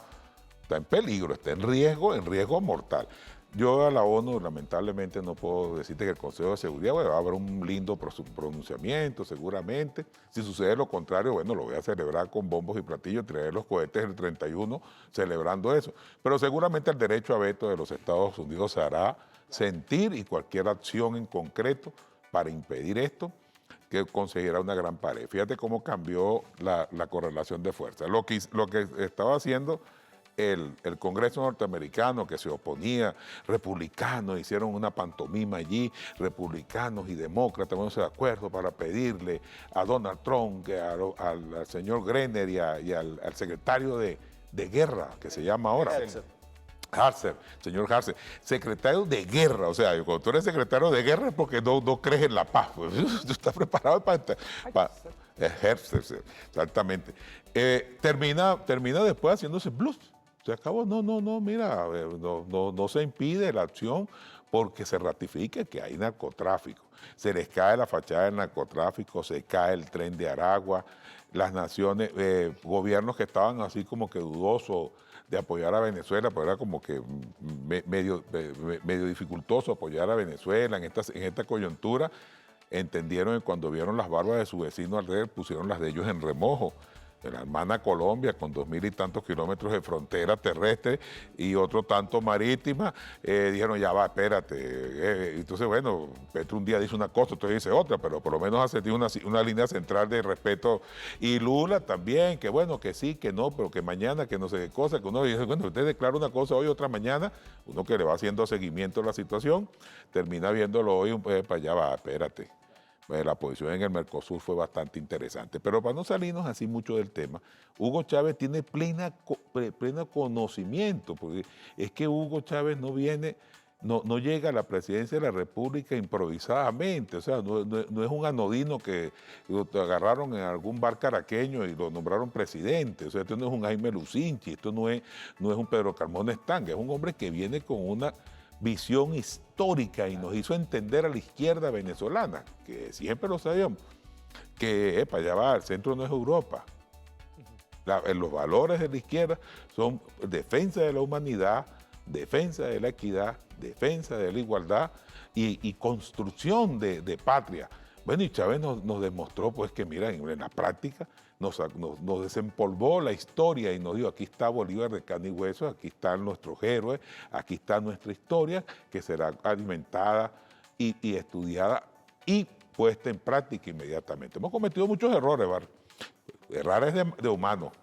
Está en peligro, está en riesgo mortal. Yo a la ONU lamentablemente no puedo decirte que el Consejo de Seguridad va a haber un lindo pronunciamiento seguramente. Si sucede lo contrario, bueno, lo voy a celebrar con bombos y platillos, traer los cohetes el 31 celebrando eso. Pero seguramente el derecho a veto de los Estados Unidos se hará sentir y cualquier acción en concreto para impedir esto, que conseguirá una gran pared. Fíjate cómo cambió la correlación de fuerzas. Lo que estaba haciendo el Congreso norteamericano, que se oponía, republicanos hicieron una pantomima allí, republicanos y demócratas poniéndose de acuerdo para pedirle a Donald Trump, al señor Greiner y al secretario de guerra, que se llama ahora. Señor Hartzer, secretario de guerra, o sea, cuando tú eres secretario de guerra es porque no crees en la paz, pues, tú estás preparado para ejercerse, exactamente. Termina después haciéndose blues, se acabó, mira, no se impide la acción porque se ratifica que hay narcotráfico, se les cae la fachada del narcotráfico, se cae el tren de Aragua, las naciones, gobiernos que estaban así como que dudosos de apoyar a Venezuela, pero era como que medio dificultoso apoyar a Venezuela en esta coyuntura, entendieron que cuando vieron las barbas de su vecino alrededor, pusieron las de ellos en remojo. La hermana Colombia, con 2000 y tantos kilómetros de frontera terrestre y otro tanto marítima, dijeron, ya va, espérate. Entonces, bueno, Petro un día dice una cosa, otro dice otra, pero por lo menos hace una línea central de respeto. Y Lula también, que bueno, que sí, que no, pero que mañana, que no sé qué cosa, que uno dice, bueno, usted declara una cosa hoy, otra mañana, uno que le va haciendo seguimiento a la situación, termina viéndolo hoy, para allá va, espérate. La posición en el Mercosur fue bastante interesante. Pero para no salirnos así mucho del tema, Hugo Chávez tiene pleno conocimiento, porque es que Hugo Chávez no llega a la presidencia de la República improvisadamente, o sea, no es un anodino que lo agarraron en algún bar caraqueño y lo nombraron presidente, o sea, esto no es un Jaime Lucinchi, esto no es un Pedro Carmona Estanga, es un hombre que viene con una visión histórica y nos hizo entender a la izquierda venezolana, que siempre lo sabíamos, que allá va, el centro no es Europa. Los valores de la izquierda son defensa de la humanidad, defensa de la equidad, defensa de la igualdad y construcción de patria. Bueno, y Chávez nos demostró pues que, mira, en la práctica nos desempolvó la historia y nos dijo, aquí está Bolívar de carne y hueso, aquí están nuestros héroes, aquí está nuestra historia, que será alimentada y estudiada y puesta en práctica inmediatamente. Hemos cometido muchos errores, errores de humanos,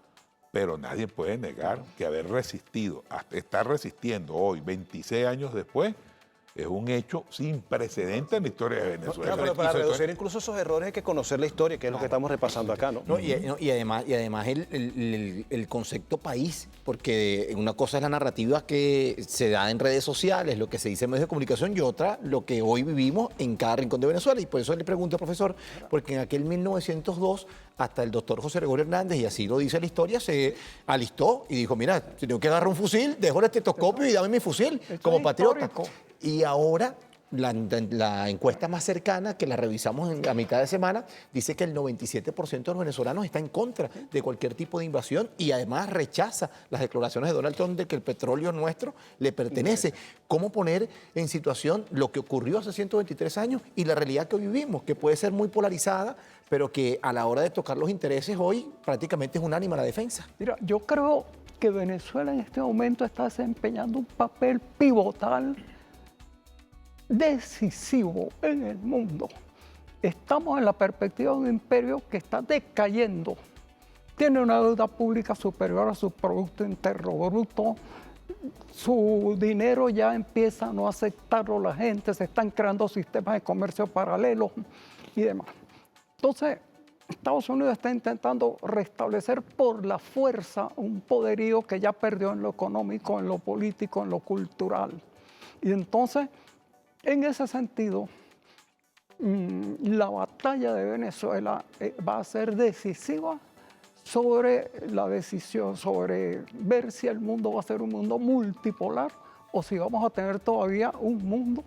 pero nadie puede negar que haber resistido, hasta estar resistiendo hoy, 26 años después, es un hecho sin precedentes en la historia de Venezuela. Claro, pero para reducir incluso esos errores hay que conocer la historia, que es lo que estamos repasando acá, ¿no? Y además el concepto país, porque una cosa es la narrativa que se da en redes sociales, lo que se dice en medios de comunicación, y otra lo que hoy vivimos en cada rincón de Venezuela. Y por eso le pregunto, profesor, porque en aquel 1902 hasta el doctor José Gregorio Hernández, y así lo dice la historia, se alistó y dijo, mira, si tengo que agarrar un fusil, dejo el estetoscopio y dame mi fusil como patriota. Histórico. Y ahora la encuesta más cercana, que la revisamos a mitad de semana, dice que el 97% de los venezolanos está en contra de cualquier tipo de invasión y además rechaza las declaraciones de Donald Trump de que el petróleo nuestro le pertenece. ¿Cómo poner en situación lo que ocurrió hace 123 años y la realidad que hoy vivimos, que puede ser muy polarizada, pero que a la hora de tocar los intereses hoy prácticamente es unánime la defensa? Mira, yo creo que Venezuela en este momento está desempeñando un papel pivotal decisivo en el mundo. Estamos en la perspectiva de un imperio que está decayendo. Tiene una deuda pública superior a su Producto Interno Bruto. Su dinero ya empieza a no aceptarlo la gente. Se están creando sistemas de comercio paralelos y demás. Entonces, Estados Unidos está intentando restablecer por la fuerza un poderío que ya perdió en lo económico, en lo político, en lo cultural. Y entonces, en ese sentido, la batalla de Venezuela va a ser decisiva sobre la decisión, sobre ver si el mundo va a ser un mundo multipolar o si vamos a tener todavía un mundo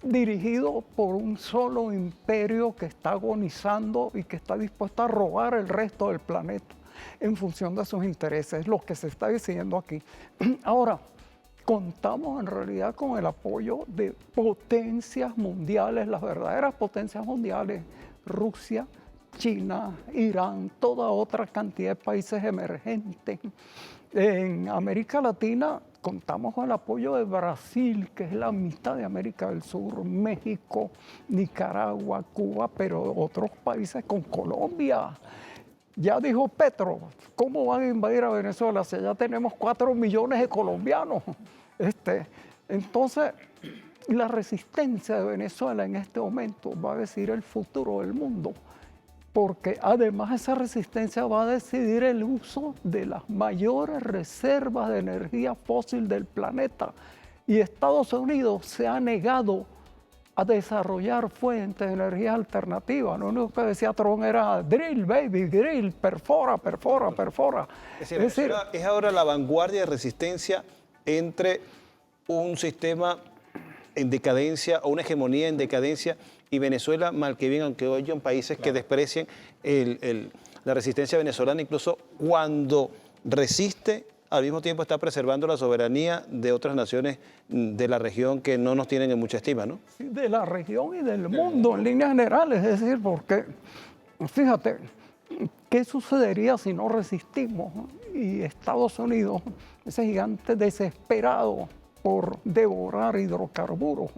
dirigido por un solo imperio que está agonizando y que está dispuesto a robar el resto del planeta en función de sus intereses, lo que se está decidiendo aquí. Ahora, contamos en realidad con el apoyo de potencias mundiales, las verdaderas potencias mundiales, Rusia, China, Irán, toda otra cantidad de países emergentes. En América Latina contamos con el apoyo de Brasil, que es la mitad de América del Sur, México, Nicaragua, Cuba, pero otros países con Colombia. Ya dijo Petro, ¿cómo van a invadir a Venezuela si ya tenemos 4 millones de colombianos? Entonces, la resistencia de Venezuela en este momento va a decidir el futuro del mundo, porque además esa resistencia va a decidir el uso de las mayores reservas de energía fósil del planeta. Y Estados Unidos se ha negado a desarrollar fuentes de energía alternativas. Lo único que decía Trump era drill, baby, drill, perfora, perfora, perfora. Es decir, es ahora la vanguardia de resistencia entre un sistema en decadencia o una hegemonía en decadencia y Venezuela, mal que bien, aunque hoy hay países que desprecian la resistencia venezolana, incluso cuando resiste, al mismo tiempo está preservando la soberanía de otras naciones de la región que no nos tienen en mucha estima, ¿no? Sí, de la región y del mundo en líneas generales, es decir, porque, fíjate, ¿qué sucedería si no resistimos? Y Estados Unidos, ese gigante desesperado por devorar hidrocarburos,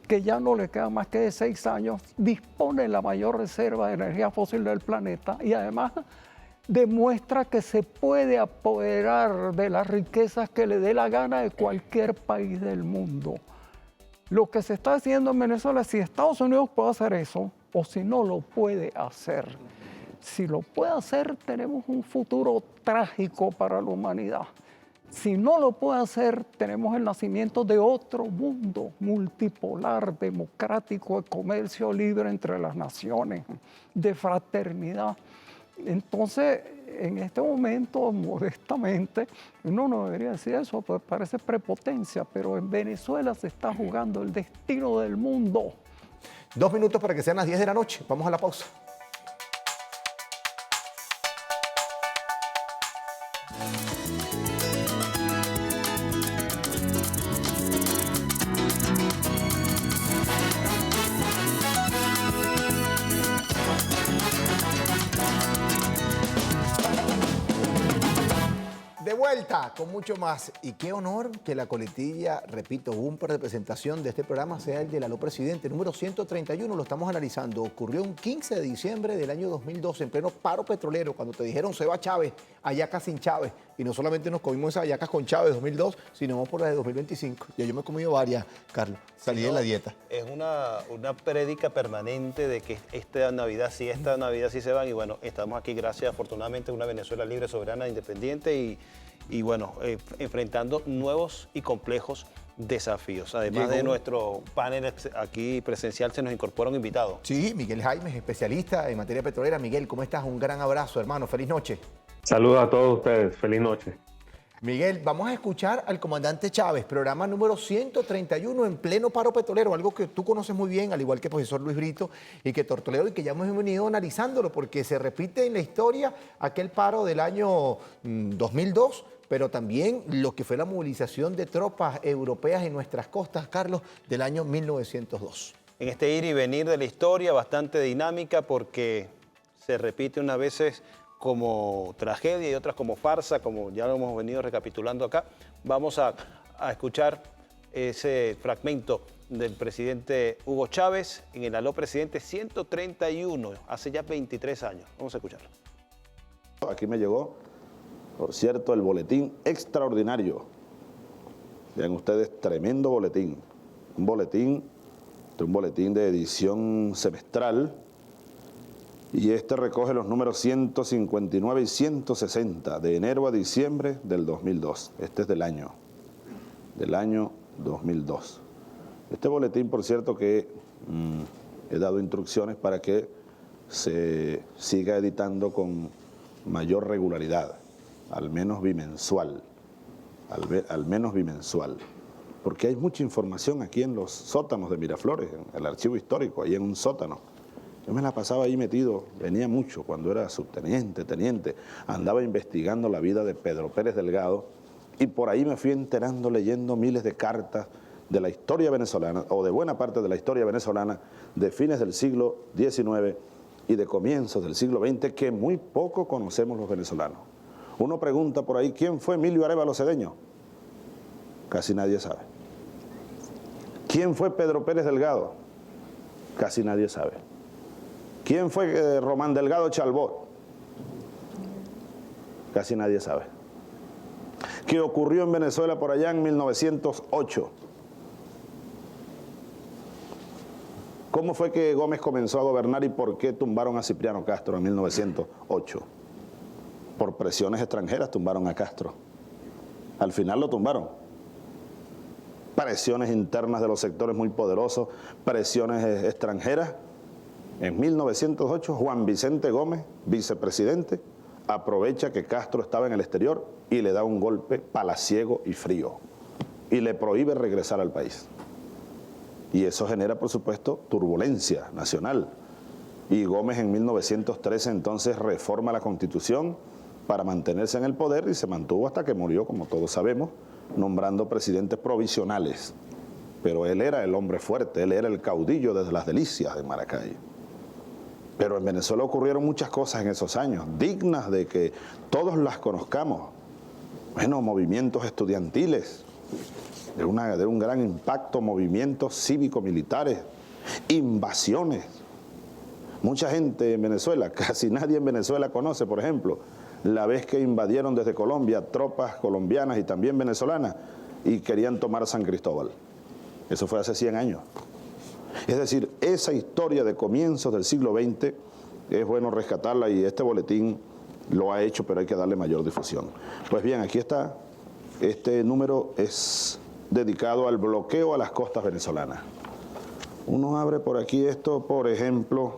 que ya no le queda más que de 6 años, dispone de la mayor reserva de energía fósil del planeta y además demuestra que se puede apoderar de las riquezas que le dé la gana de cualquier país del mundo. Lo que se está haciendo en Venezuela es si Estados Unidos puede hacer eso o si no lo puede hacer. Si lo puede hacer, tenemos un futuro trágico para la humanidad. Si no lo puede hacer, tenemos el nacimiento de otro mundo multipolar, democrático, de comercio libre entre las naciones, de fraternidad. Entonces, en este momento, modestamente, uno no debería decir eso, pues parece prepotencia, pero en Venezuela se está jugando el destino del mundo. 2 minutos para que sean las 10 de la noche. Vamos a la pausa. De vuelta con mucho más. Y qué honor que la coletilla, repito, bumper de presentación de este programa sea el del Aló Presidente, número 131, lo estamos analizando. Ocurrió un 15 de diciembre del año 2012, en pleno paro petrolero, cuando te dijeron se va Chávez, hallacas sin Chávez. Y no solamente nos comimos esas hallacas con Chávez 2002, sino vamos por las de 2025. Ya yo me he comido varias, Carlos. Salí de la dieta. Es una prédica permanente de que esta Navidad sí se van. Y bueno, estamos aquí gracias, afortunadamente, a una Venezuela libre, soberana, independiente y bueno, enfrentando nuevos y complejos desafíos. Además de nuestro panel aquí presencial, se nos incorpora un invitado. Sí, Miguel Jaimes, especialista en materia petrolera. Miguel, ¿cómo estás? Un gran abrazo, hermano. Feliz noche. Saludos a todos ustedes. Feliz noche. Miguel, vamos a escuchar al comandante Chávez, programa número 131 en pleno paro petrolero, algo que tú conoces muy bien, al igual que el profesor Luis Brito y que Tortoledo, y que ya hemos venido analizándolo, porque se repite en la historia aquel paro del año 2002, pero también lo que fue la movilización de tropas europeas en nuestras costas, Carlos, del año 1902. En este ir y venir de la historia, bastante dinámica, porque se repite unas veces como tragedia y otras como farsa, como ya lo hemos venido recapitulando acá. Vamos a escuchar ese fragmento del presidente Hugo Chávez en el Aló Presidente 131, hace ya 23 años. Vamos a escucharlo. Aquí me llegó, por cierto, el boletín extraordinario. Vean ustedes, tremendo boletín. Un boletín de edición semestral Y este recoge los números 159 y 160 de enero a diciembre del 2002. Este es del año 2002. Este boletín, por cierto, que he dado instrucciones para que se siga editando con mayor regularidad, al menos bimensual, al menos bimensual. Porque hay mucha información aquí en los sótanos de Miraflores, en el archivo histórico, ahí en un sótano. Yo me la pasaba ahí metido, venía mucho cuando era subteniente, teniente, andaba investigando la vida de Pedro Pérez Delgado y por ahí me fui enterando, leyendo miles de cartas de la historia venezolana, o de buena parte de la historia venezolana, de fines del siglo XIX y de comienzos del siglo XX, que muy poco conocemos los venezolanos. Uno pregunta por ahí, ¿quién fue Emilio Arévalo Cedeño? Casi nadie sabe. ¿Quién fue Pedro Pérez Delgado? Casi nadie sabe. ¿Quién fue Román Delgado Chalbot? Casi nadie sabe. ¿Qué ocurrió en Venezuela por allá en 1908? ¿Cómo fue que Gómez comenzó a gobernar y por qué tumbaron a Cipriano Castro en 1908? Por presiones extranjeras tumbaron a Castro. Al final lo tumbaron. Presiones internas de los sectores muy poderosos, presiones extranjeras. En 1908, Juan Vicente Gómez, vicepresidente, aprovecha que Castro estaba en el exterior y le da un golpe palaciego y frío y le prohíbe regresar al país. Y eso genera, por supuesto, turbulencia nacional. Y Gómez en 1913 entonces reforma la Constitución para mantenerse en el poder y se mantuvo hasta que murió, como todos sabemos, nombrando presidentes provisionales. Pero él era el hombre fuerte, él era el caudillo desde las Delicias de Maracay. Pero en Venezuela ocurrieron muchas cosas en esos años, dignas de que todos las conozcamos. Bueno, movimientos estudiantiles, de un gran impacto, movimientos cívico-militares, invasiones. Mucha gente en Venezuela, casi nadie en Venezuela conoce, por ejemplo, la vez que invadieron desde Colombia tropas colombianas y también venezolanas y querían tomar San Cristóbal. Eso fue hace 100 años. Es decir, esa historia de comienzos del siglo XX es bueno rescatarla y este boletín lo ha hecho, pero hay que darle mayor difusión. Pues bien, aquí está. Este número es dedicado al bloqueo a las costas venezolanas. Uno abre por aquí esto, por ejemplo,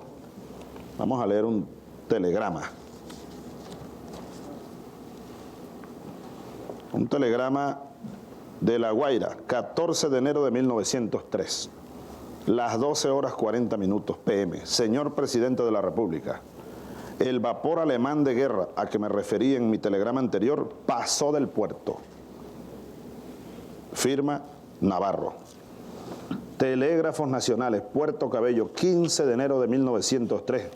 vamos a leer un telegrama. Un telegrama de La Guaira, 14 de enero de 1903. Las 12 horas 40 minutos PM. Señor Presidente de la República, el vapor alemán de guerra a que me referí en mi telegrama anterior pasó del puerto. Firma Navarro. Telégrafos Nacionales, Puerto Cabello, 15 de enero de 1903.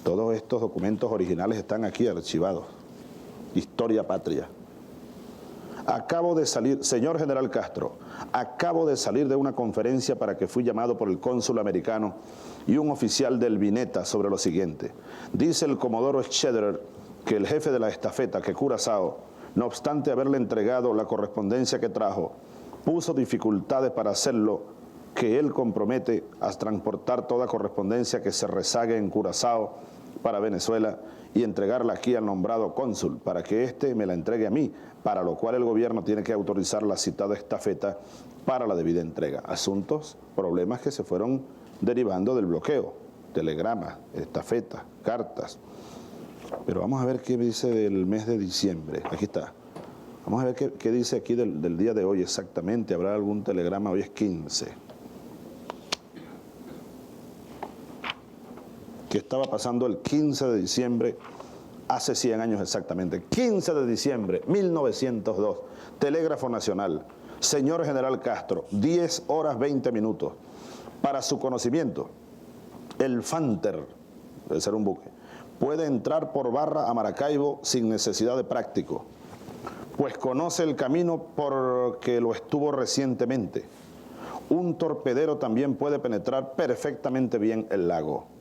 Todos estos documentos originales están aquí archivados. Historia patria. Acabo de salir, señor General Castro, acabo de salir de una conferencia para que fui llamado por el cónsul americano y un oficial del Vineta sobre lo siguiente. Dice el comodoro Schneider que el jefe de la estafeta, que Curazao, no obstante haberle entregado la correspondencia que trajo, puso dificultades para hacerlo, que él compromete a transportar toda correspondencia que se rezague en Curazao para Venezuela y entregarla aquí al nombrado cónsul para que éste me la entregue a mí, para lo cual el gobierno tiene que autorizar la citada estafeta para la debida entrega. Asuntos, problemas que se fueron derivando del bloqueo, telegramas, estafetas, cartas. Pero vamos a ver qué dice del mes de diciembre. Aquí está. Vamos a ver qué dice aquí del día de hoy exactamente. ¿Habrá algún telegrama? Hoy es 15. ¿Qué estaba pasando el 15 de diciembre, hace 100 años exactamente? 15 de diciembre, 1902, Telégrafo Nacional. Señor General Castro, 10 horas 20 minutos. Para su conocimiento, el Fanter, debe ser un buque, puede entrar por Barra a Maracaibo sin necesidad de práctico, pues conoce el camino porque lo estuvo recientemente. Un torpedero también puede penetrar perfectamente bien el lago.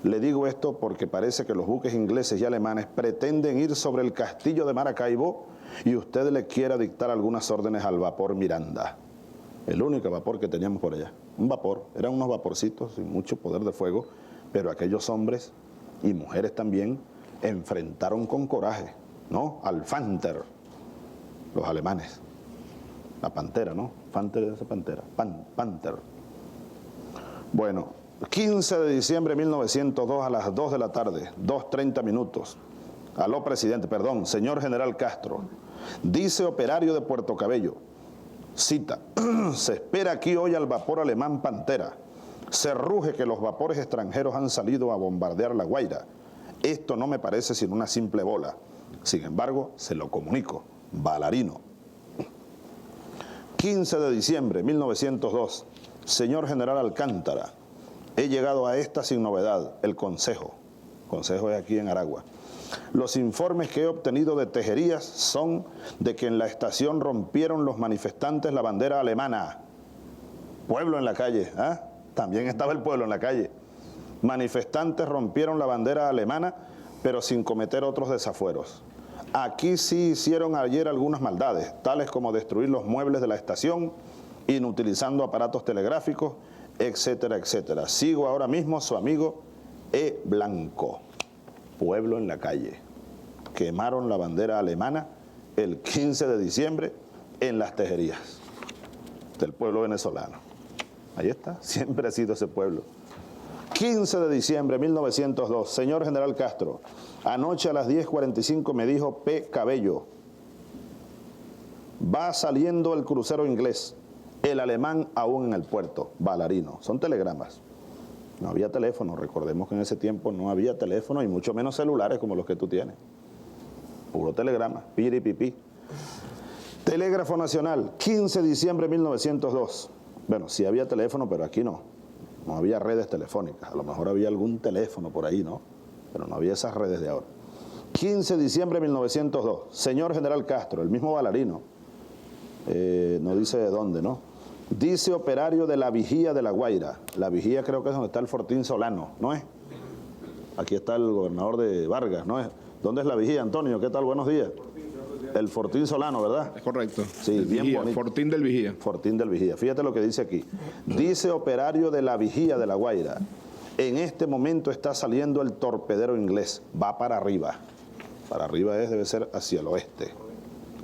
Le digo esto porque parece que los buques ingleses y alemanes pretenden ir sobre el castillo de Maracaibo y usted le quiera dictar algunas órdenes al vapor Miranda. El único vapor que teníamos por allá. Un vapor, eran unos vaporcitos sin mucho poder de fuego, pero aquellos hombres y mujeres también, enfrentaron con coraje, ¿no?, al Panther, los alemanes. La pantera, ¿no? Panther es pantera. Panther. Bueno, 15 de diciembre de 1902 a las 2 de la tarde, 2:30 minutos. Aló, presidente, perdón, señor general Castro. Dice operario de Puerto Cabello, cita, se espera aquí hoy al vapor alemán Pantera. Se ruge que los vapores extranjeros han salido a bombardear La Guaira. Esto no me parece sino una simple bola. Sin embargo, se lo comunico. Balarino. 15 de diciembre de 1902. Señor general Alcántara, he llegado a esta sin novedad, el Consejo. Consejo es aquí en Aragua. Los informes que he obtenido de Tejerías son de que en la estación rompieron los manifestantes la bandera alemana. Pueblo en la calle, ¿eh? También estaba el pueblo en la calle. Manifestantes rompieron la bandera alemana, pero sin cometer otros desafueros. Aquí sí hicieron ayer algunas maldades, tales como destruir los muebles de la estación, inutilizando aparatos telegráficos, etcétera, etcétera. Sigo ahora mismo su amigo E. Blanco. Pueblo en la calle. Quemaron la bandera alemana el 15 de diciembre en las Tejerías del pueblo venezolano. Ahí está, siempre ha sido ese pueblo. 15 de diciembre de 1902, señor general Castro, anoche a las 10:45 me dijo P. Cabello, va saliendo el crucero inglés, el alemán aún en el puerto, Balarino. Son telegramas. No había teléfono, recordemos que en ese tiempo no había teléfono y mucho menos celulares como los que tú tienes. Puro telegrama, piripipi. Telégrafo Nacional, 15 de diciembre de 1902. Bueno, sí había teléfono, pero aquí no. No había redes telefónicas. A lo mejor había algún teléfono por ahí, ¿no? Pero no había esas redes de ahora. 15 de diciembre de 1902. Señor general Castro, el mismo Balarino. No dice de dónde, ¿no? Dice operario de la Vigía de La Guaira. La Vigía creo que es donde está el Fortín Solano, ¿no es? Aquí está el gobernador de Vargas, ¿no es? ¿Dónde es la Vigía, Antonio? ¿Qué tal? Buenos días. El Fortín Solano, ¿verdad? Es correcto. Sí, bien Vigía, bonito. Fortín del Vigía. Fortín del Vigía. Fíjate lo que dice aquí. Dice operario de la Vigía de La Guaira. En este momento está saliendo el torpedero inglés. Va para arriba. Para arriba debe ser hacia el oeste.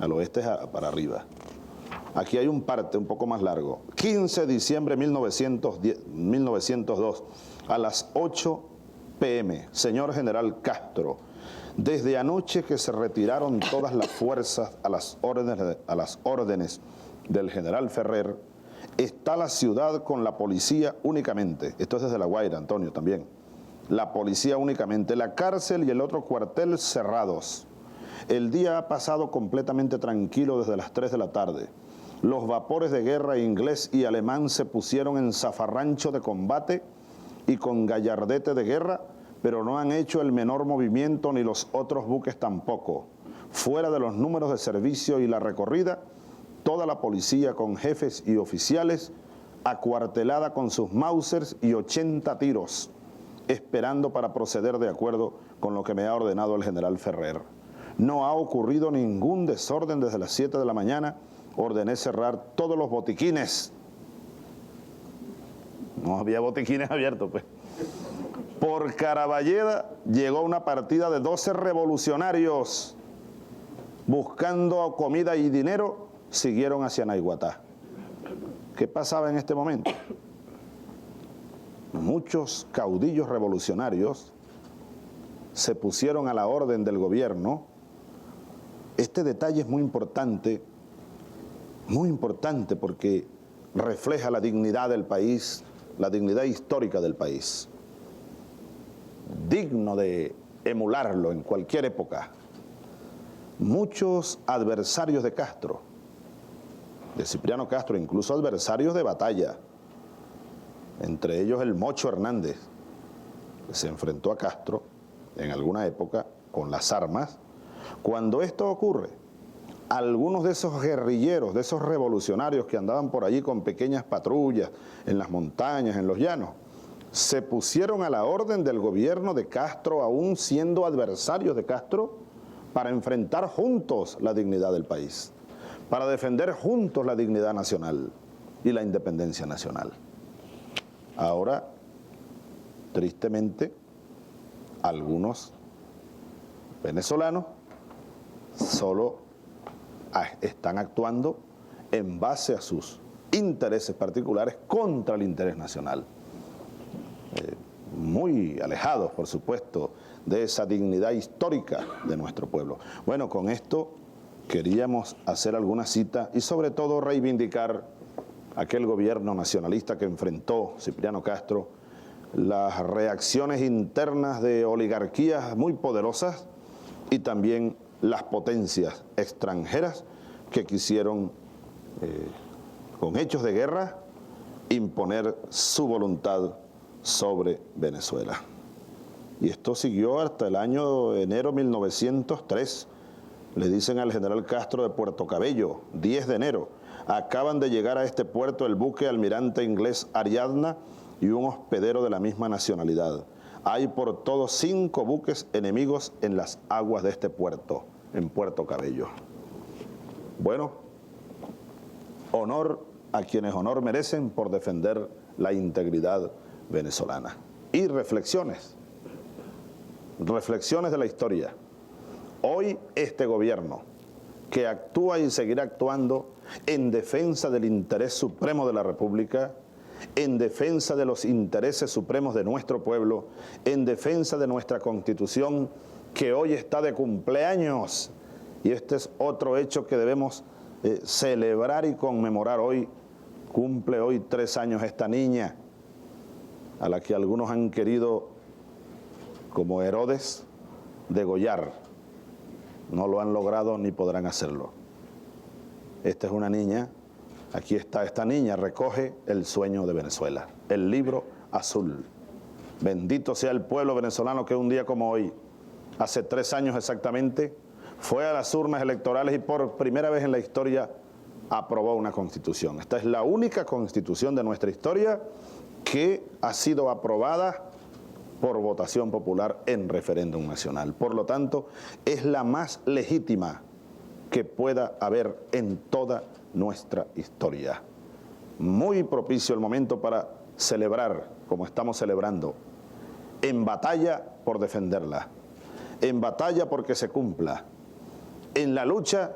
Al oeste es para arriba. Aquí hay un parte un poco más largo. 15 de diciembre de 1902 a las 8 p.m. Señor general Castro, desde anoche que se retiraron todas las fuerzas a las órdenes del general Ferrer, está la ciudad con la policía únicamente. Esto es desde La Guaira, Antonio, también. La policía únicamente, la cárcel y el otro cuartel cerrados. El día ha pasado completamente tranquilo desde las 3 de la tarde. Los vapores de guerra inglés y alemán se pusieron en zafarrancho de combate y con gallardete de guerra, pero no han hecho el menor movimiento ni los otros buques tampoco. Fuera de los números de servicio y la recorrida, toda la policía con jefes y oficiales acuartelada con sus Mausers y 80 tiros, esperando para proceder de acuerdo con lo que me ha ordenado el general Ferrer. No ha ocurrido ningún desorden desde las 7 de la mañana. Ordené cerrar todos los botiquines. No había botiquines abiertos, pues. Por Caraballeda llegó una partida de 12 revolucionarios. Buscando comida y dinero, siguieron hacia Naiguatá. ¿Qué pasaba en este momento? Muchos caudillos revolucionarios se pusieron a la orden del gobierno. Este detalle es muy importante porque refleja la dignidad del país, la dignidad histórica del país. Digno de emularlo en cualquier época. Muchos adversarios de Castro, de Cipriano Castro, incluso adversarios de batalla, entre ellos el Mocho Hernández, que se enfrentó a Castro en alguna época con las armas. Cuando esto ocurre, algunos de esos guerrilleros, de esos revolucionarios que andaban por allí con pequeñas patrullas en las montañas, en los llanos, se pusieron a la orden del gobierno de Castro, aún siendo adversarios de Castro, para enfrentar juntos la dignidad del país, para defender juntos la dignidad nacional y la independencia nacional. Ahora, tristemente, algunos venezolanos solo están actuando en base a sus intereses particulares contra el interés nacional. Muy alejados, por supuesto, de esa dignidad histórica de nuestro pueblo. Bueno, con esto queríamos hacer alguna cita y sobre todo reivindicar aquel gobierno nacionalista que enfrentó Cipriano Castro, las reacciones internas de oligarquías muy poderosas y también las potencias extranjeras que quisieron, con hechos de guerra, imponer su voluntad sobre Venezuela. Y esto siguió hasta el año enero 1903. Le dicen al general Castro de Puerto Cabello, 10 de enero, acaban de llegar a este puerto el buque almirante inglés Ariadna y un hospedero de la misma nacionalidad. Hay por todos 5 buques enemigos en las aguas de este puerto, en Puerto Cabello. Bueno, honor a quienes honor merecen por defender la integridad venezolana. Y reflexiones de la historia. Hoy este gobierno, que actúa y seguirá actuando en defensa del interés supremo de la República, en defensa de los intereses supremos de nuestro pueblo, en defensa de nuestra Constitución, que hoy está de cumpleaños. Y este es otro hecho que debemos celebrar y conmemorar hoy. Cumple hoy 3 años esta niña, a la que algunos han querido, como Herodes, degollar. No lo han logrado ni podrán hacerlo. Esta es una niña, aquí está esta niña, recoge el sueño de Venezuela, el libro azul. Bendito sea el pueblo venezolano que un día como hoy, hace 3 años exactamente, fue a las urnas electorales y por primera vez en la historia aprobó una constitución. Esta es la única constitución de nuestra historia que ha sido aprobada por votación popular en referéndum nacional. Por lo tanto, es la más legítima que pueda haber en toda nuestra historia. Muy propicio el momento para celebrar, como estamos celebrando, en batalla por defenderla, en batalla porque se cumpla, en la lucha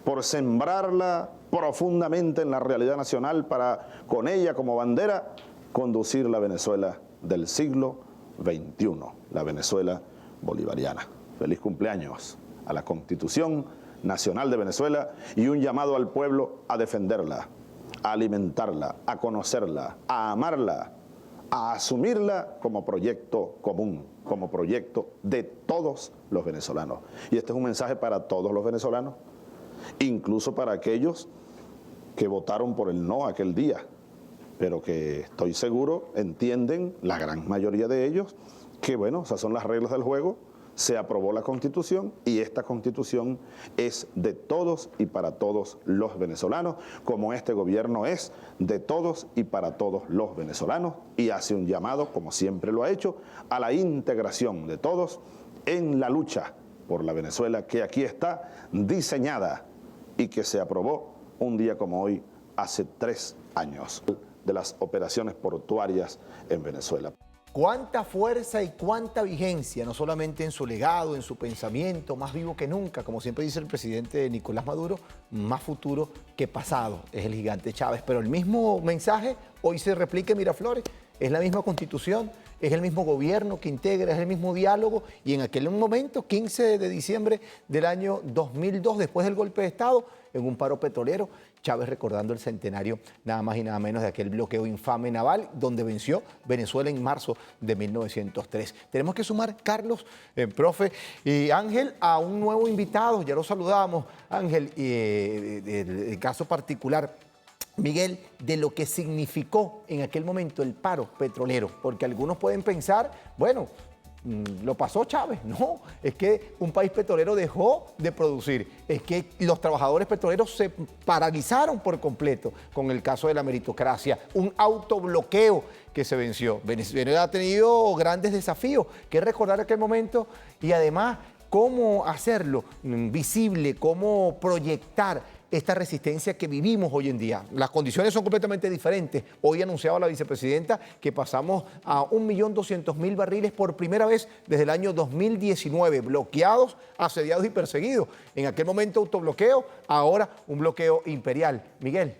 por sembrarla profundamente en la realidad nacional para, con ella como bandera, conducir la Venezuela del siglo XXI, la Venezuela bolivariana. Feliz cumpleaños a la Constitución Nacional de Venezuela y un llamado al pueblo a defenderla, a alimentarla, a conocerla, a amarla, a asumirla como proyecto común, como proyecto de todos los venezolanos. Y este es un mensaje para todos los venezolanos, incluso para aquellos que votaron por el no aquel día, pero que estoy seguro entienden, la gran mayoría de ellos, que bueno, esas son las reglas del juego. Se aprobó la Constitución y esta Constitución es de todos y para todos los venezolanos, como este gobierno es de todos y para todos los venezolanos, y hace un llamado, como siempre lo ha hecho, a la integración de todos en la lucha por la Venezuela que aquí está diseñada y que se aprobó un día como hoy hace 3 años de las operaciones portuarias en Venezuela. Cuánta fuerza y cuánta vigencia, no solamente en su legado, en su pensamiento, más vivo que nunca, como siempre dice el presidente Nicolás Maduro, más futuro que pasado, es el gigante Chávez. Pero el mismo mensaje hoy se replica en Miraflores, es la misma Constitución, es el mismo gobierno que integra, es el mismo diálogo, y en aquel momento, 15 de diciembre del año 2002, después del golpe de Estado, en un paro petrolero, Chávez recordando el centenario nada más y nada menos de aquel bloqueo infame naval donde venció Venezuela en marzo de 1903. Tenemos que sumar, Carlos, profe y Ángel, a un nuevo invitado. Ya lo saludamos, Ángel, el caso particular, Miguel, de lo que significó en aquel momento el paro petrolero, porque algunos pueden pensar, bueno, lo pasó Chávez. No, es que un país petrolero dejó de producir, es que los trabajadores petroleros se paralizaron por completo con el caso de la meritocracia, un autobloqueo que se venció. Venezuela ha tenido grandes desafíos, que recordar aquel momento y además cómo hacerlo visible, cómo proyectar esta resistencia que vivimos hoy en día? Las condiciones son completamente diferentes. Hoy anunciaba la vicepresidenta que pasamos a 1.200.000 barriles por primera vez desde el año 2019, bloqueados, asediados y perseguidos. En aquel momento autobloqueo, ahora un bloqueo imperial. Miguel.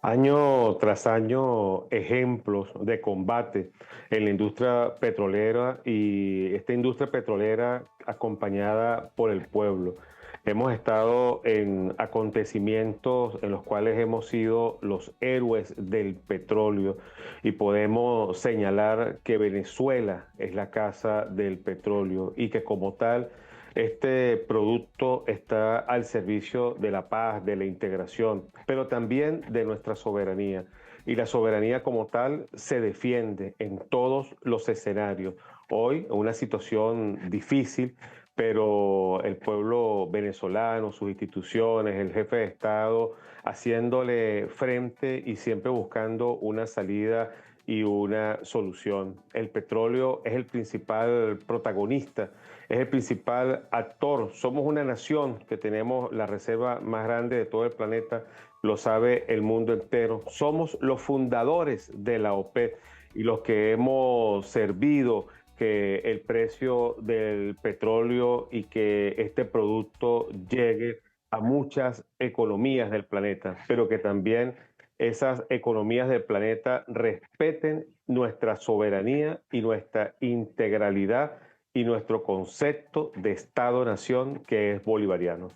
Año tras año, ejemplos de combate en la industria petrolera y esta industria petrolera acompañada por el pueblo. Hemos estado en acontecimientos en los cuales hemos sido los héroes del petróleo y podemos señalar que Venezuela es la casa del petróleo y que como tal este producto está al servicio de la paz, de la integración, pero también de nuestra soberanía. Y la soberanía como tal se defiende en todos los escenarios. Hoy, en una situación difícil, pero el pueblo venezolano, sus instituciones, el jefe de Estado, haciéndole frente y siempre buscando una salida y una solución. El petróleo es el principal protagonista, es el principal actor. Somos una nación que tenemos la reserva más grande de todo el planeta, lo sabe el mundo entero. Somos los fundadores de la OPEP y los que hemos servido que el precio del petróleo y que este producto llegue a muchas economías del planeta, pero que también esas economías del planeta respeten nuestra soberanía y nuestra integralidad y nuestro concepto de Estado-nación que es bolivariano.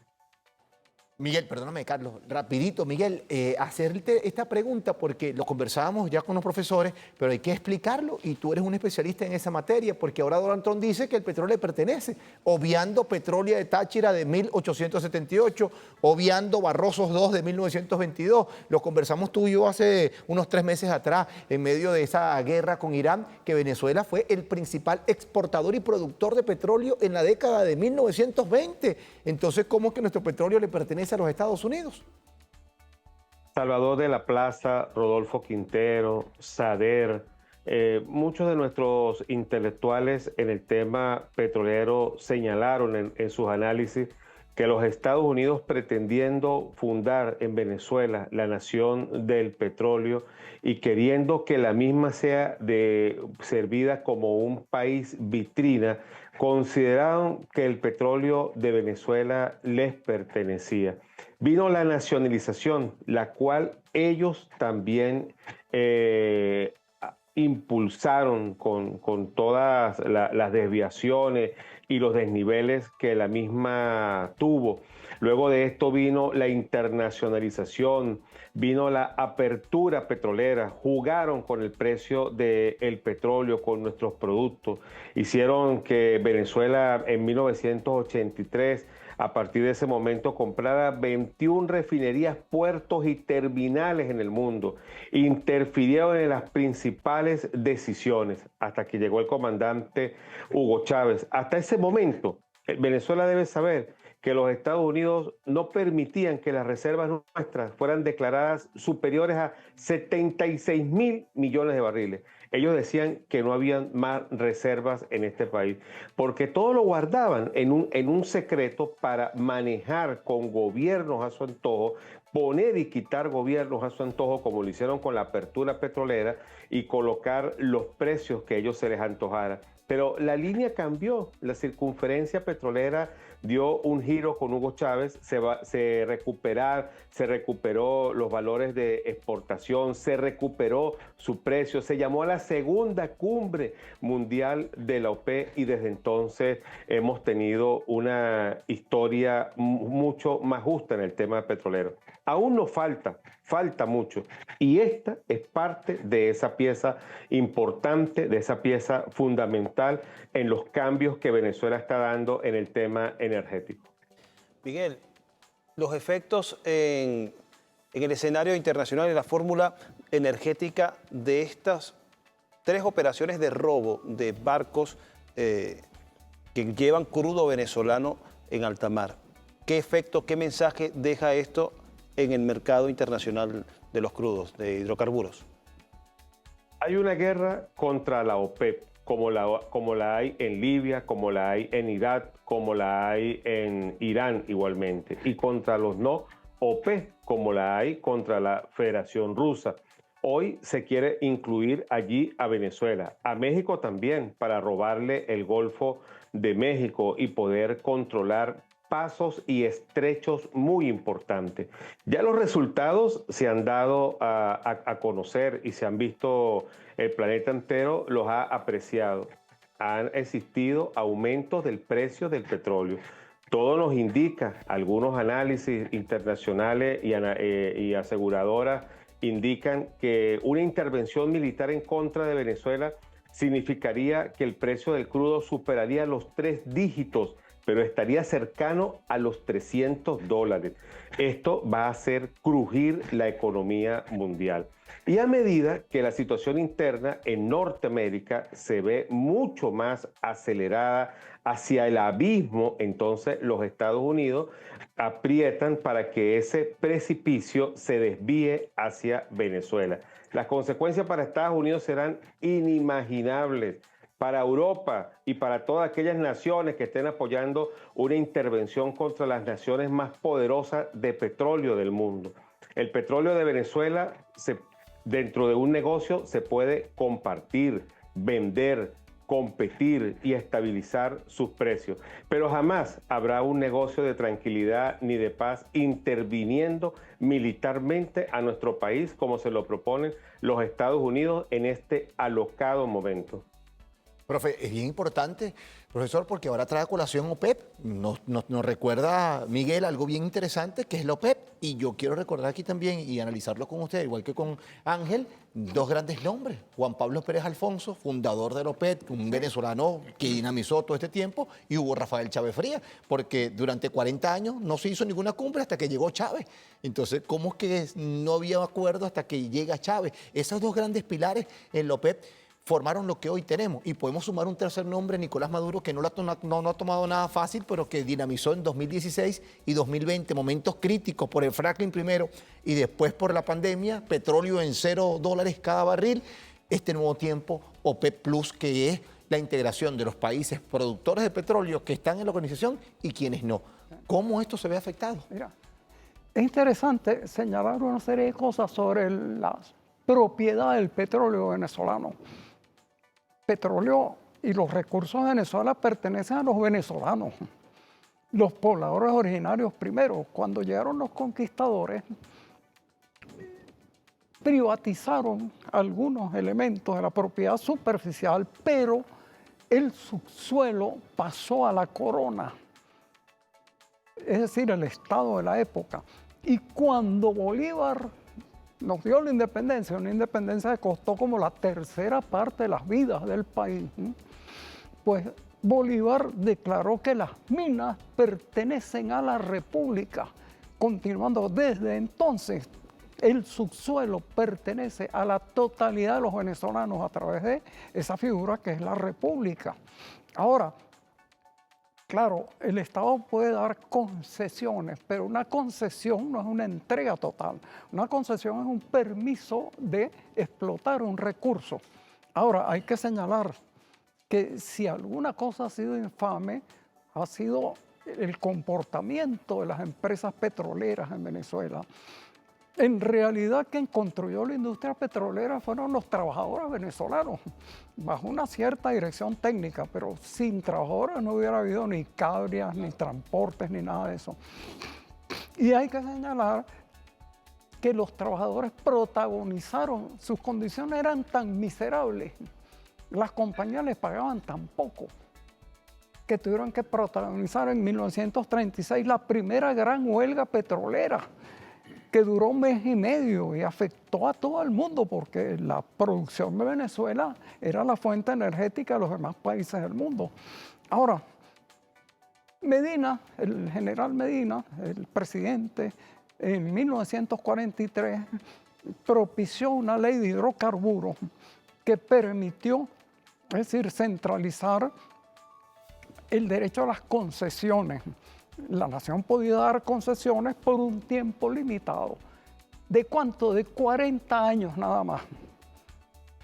Miguel, perdóname, Carlos, rapidito, Miguel, hacerte esta pregunta porque lo conversábamos ya con los profesores, pero hay que explicarlo y tú eres un especialista en esa materia porque ahora Donald Trump dice que el petróleo le pertenece, obviando Petrolia de Táchira de 1878, obviando Barrosos II de 1922. Lo conversamos tú y yo hace unos 3 meses atrás en medio de esa guerra con Irán, que Venezuela fue el principal exportador y productor de petróleo en la década de 1920. Entonces, ¿cómo es que nuestro petróleo le pertenece a los Estados Unidos? Salvador de la Plaza, Rodolfo Quintero, Sader, muchos de nuestros intelectuales en el tema petrolero señalaron en sus análisis que los Estados Unidos, pretendiendo fundar en Venezuela la nación del petróleo y queriendo que la misma sea servida como un país vitrina, consideraron que el petróleo de Venezuela les pertenecía. Vino la nacionalización, la cual ellos también impulsaron con todas las desviaciones y los desniveles que la misma tuvo. Luego de esto vino la internacionalización, vino la apertura petrolera, jugaron con el precio del petróleo, con nuestros productos, hicieron que Venezuela en 1983, a partir de ese momento, comprara 21 refinerías, puertos y terminales en el mundo. Interfirieron en las principales decisiones hasta que llegó el comandante Hugo Chávez. Hasta ese momento, Venezuela debe saber que los Estados Unidos no permitían que las reservas nuestras fueran declaradas superiores a 76.000 millones de barriles. Ellos decían que no habían más reservas en este país, porque todo lo guardaban en un secreto para manejar con gobiernos a su antojo, poner y quitar gobiernos a su antojo, como lo hicieron con la apertura petrolera, y colocar los precios que a ellos se les antojara. Pero la línea cambió, la circunferencia petrolera dio un giro con Hugo Chávez, se recuperó los valores de exportación, se recuperó su precio, se llamó a la segunda cumbre mundial de la OPEP y desde entonces hemos tenido una historia mucho más justa en el tema petrolero. Aún nos falta mucho y esta es parte de esa pieza importante, de esa pieza fundamental en los cambios que Venezuela está dando en el tema energético. Miguel, los efectos en el escenario internacional y la fórmula energética de estas 3 operaciones de robo de barcos que llevan crudo venezolano en alta mar. ¿Qué efecto, qué mensaje deja esto en el mercado internacional de los crudos, de hidrocarburos? Hay una guerra contra la OPEP, como la hay en Libia, como la hay en Irak, como la hay en Irán igualmente, y contra los no OPEP, como la hay contra la Federación Rusa. Hoy se quiere incluir allí a Venezuela, a México también, para robarle el Golfo de México y poder controlar pasos y estrechos muy importantes. Ya los resultados se han dado a conocer y se han visto, el planeta entero los ha apreciado. Han existido aumentos del precio del petróleo. Todo nos indica, algunos análisis internacionales y aseguradoras indican que una intervención militar en contra de Venezuela significaría que el precio del crudo superaría los 3 dígitos, pero estaría cercano a los $300. Esto va a hacer crujir la economía mundial. Y a medida que la situación interna en Norteamérica se ve mucho más acelerada hacia el abismo, entonces los Estados Unidos aprietan para que ese precipicio se desvíe hacia Venezuela. Las consecuencias para Estados Unidos serán inimaginables. Para Europa y para todas aquellas naciones que estén apoyando una intervención contra las naciones más poderosas de petróleo del mundo. El petróleo de Venezuela, dentro de un negocio, se puede compartir, vender, competir y estabilizar sus precios. Pero jamás habrá un negocio de tranquilidad ni de paz interviniendo militarmente a nuestro país como se lo proponen los Estados Unidos en este alocado momento. Profe, es bien importante, profesor, porque ahora trae a colación OPEP. Nos recuerda, Miguel, algo bien interesante que es la OPEP. Y yo quiero recordar aquí también y analizarlo con usted, igual que con Ángel, 2 grandes nombres. Juan Pablo Pérez Alfonso, fundador de la OPEP, un venezolano que dinamizó todo este tiempo, y Hugo Rafael Chávez Frías, porque durante 40 años no se hizo ninguna cumbre hasta que llegó Chávez. Entonces, ¿cómo es que no había acuerdo hasta que llega Chávez? Esos 2 grandes pilares en la OPEP formaron lo que hoy tenemos. Y podemos sumar un tercer nombre, Nicolás Maduro, que no ha tomado nada fácil, pero que dinamizó en 2016 y 2020 momentos críticos por el fracking primero y después por la pandemia, petróleo en $0 cada barril. Este nuevo tiempo, OPEP Plus, que es la integración de los países productores de petróleo que están en la organización y quienes no. ¿Cómo esto se ve afectado? Mira, es interesante señalar una serie de cosas sobre la propiedad del petróleo venezolano. Petróleo y los recursos de Venezuela pertenecen a los venezolanos, los pobladores originarios primero. Cuando llegaron los conquistadores, privatizaron algunos elementos de la propiedad superficial, pero el subsuelo pasó a la corona, es decir, el Estado de la época. Y cuando Bolívar nos dio la independencia, una independencia que costó como la 1/3 parte de las vidas del país, pues Bolívar declaró que las minas pertenecen a la República. Continuando desde entonces, el subsuelo pertenece a la totalidad de los venezolanos a través de esa figura que es la República. Ahora, claro, el Estado puede dar concesiones, pero una concesión no es una entrega total. Una concesión es un permiso de explotar un recurso. Ahora, hay que señalar que si alguna cosa ha sido infame, ha sido el comportamiento de las empresas petroleras en Venezuela. En realidad, quien construyó la industria petrolera fueron los trabajadores venezolanos, bajo una cierta dirección técnica, pero sin trabajadores no hubiera habido ni cabrias, ni transportes, ni nada de eso. Y hay que señalar que los trabajadores protagonizaron, sus condiciones eran tan miserables, las compañías les pagaban tan poco, que tuvieron que protagonizar en 1936 la primera gran huelga petrolera, que duró 1 mes y medio y afectó a todo el mundo porque la producción de Venezuela era la fuente energética de los demás países del mundo. Ahora, Medina, el general Medina, el presidente, en 1943 propició una ley de hidrocarburos que permitió, es decir, centralizar el derecho a las concesiones. La nación podía dar concesiones por un tiempo limitado. ¿De cuánto? De 40 años nada más.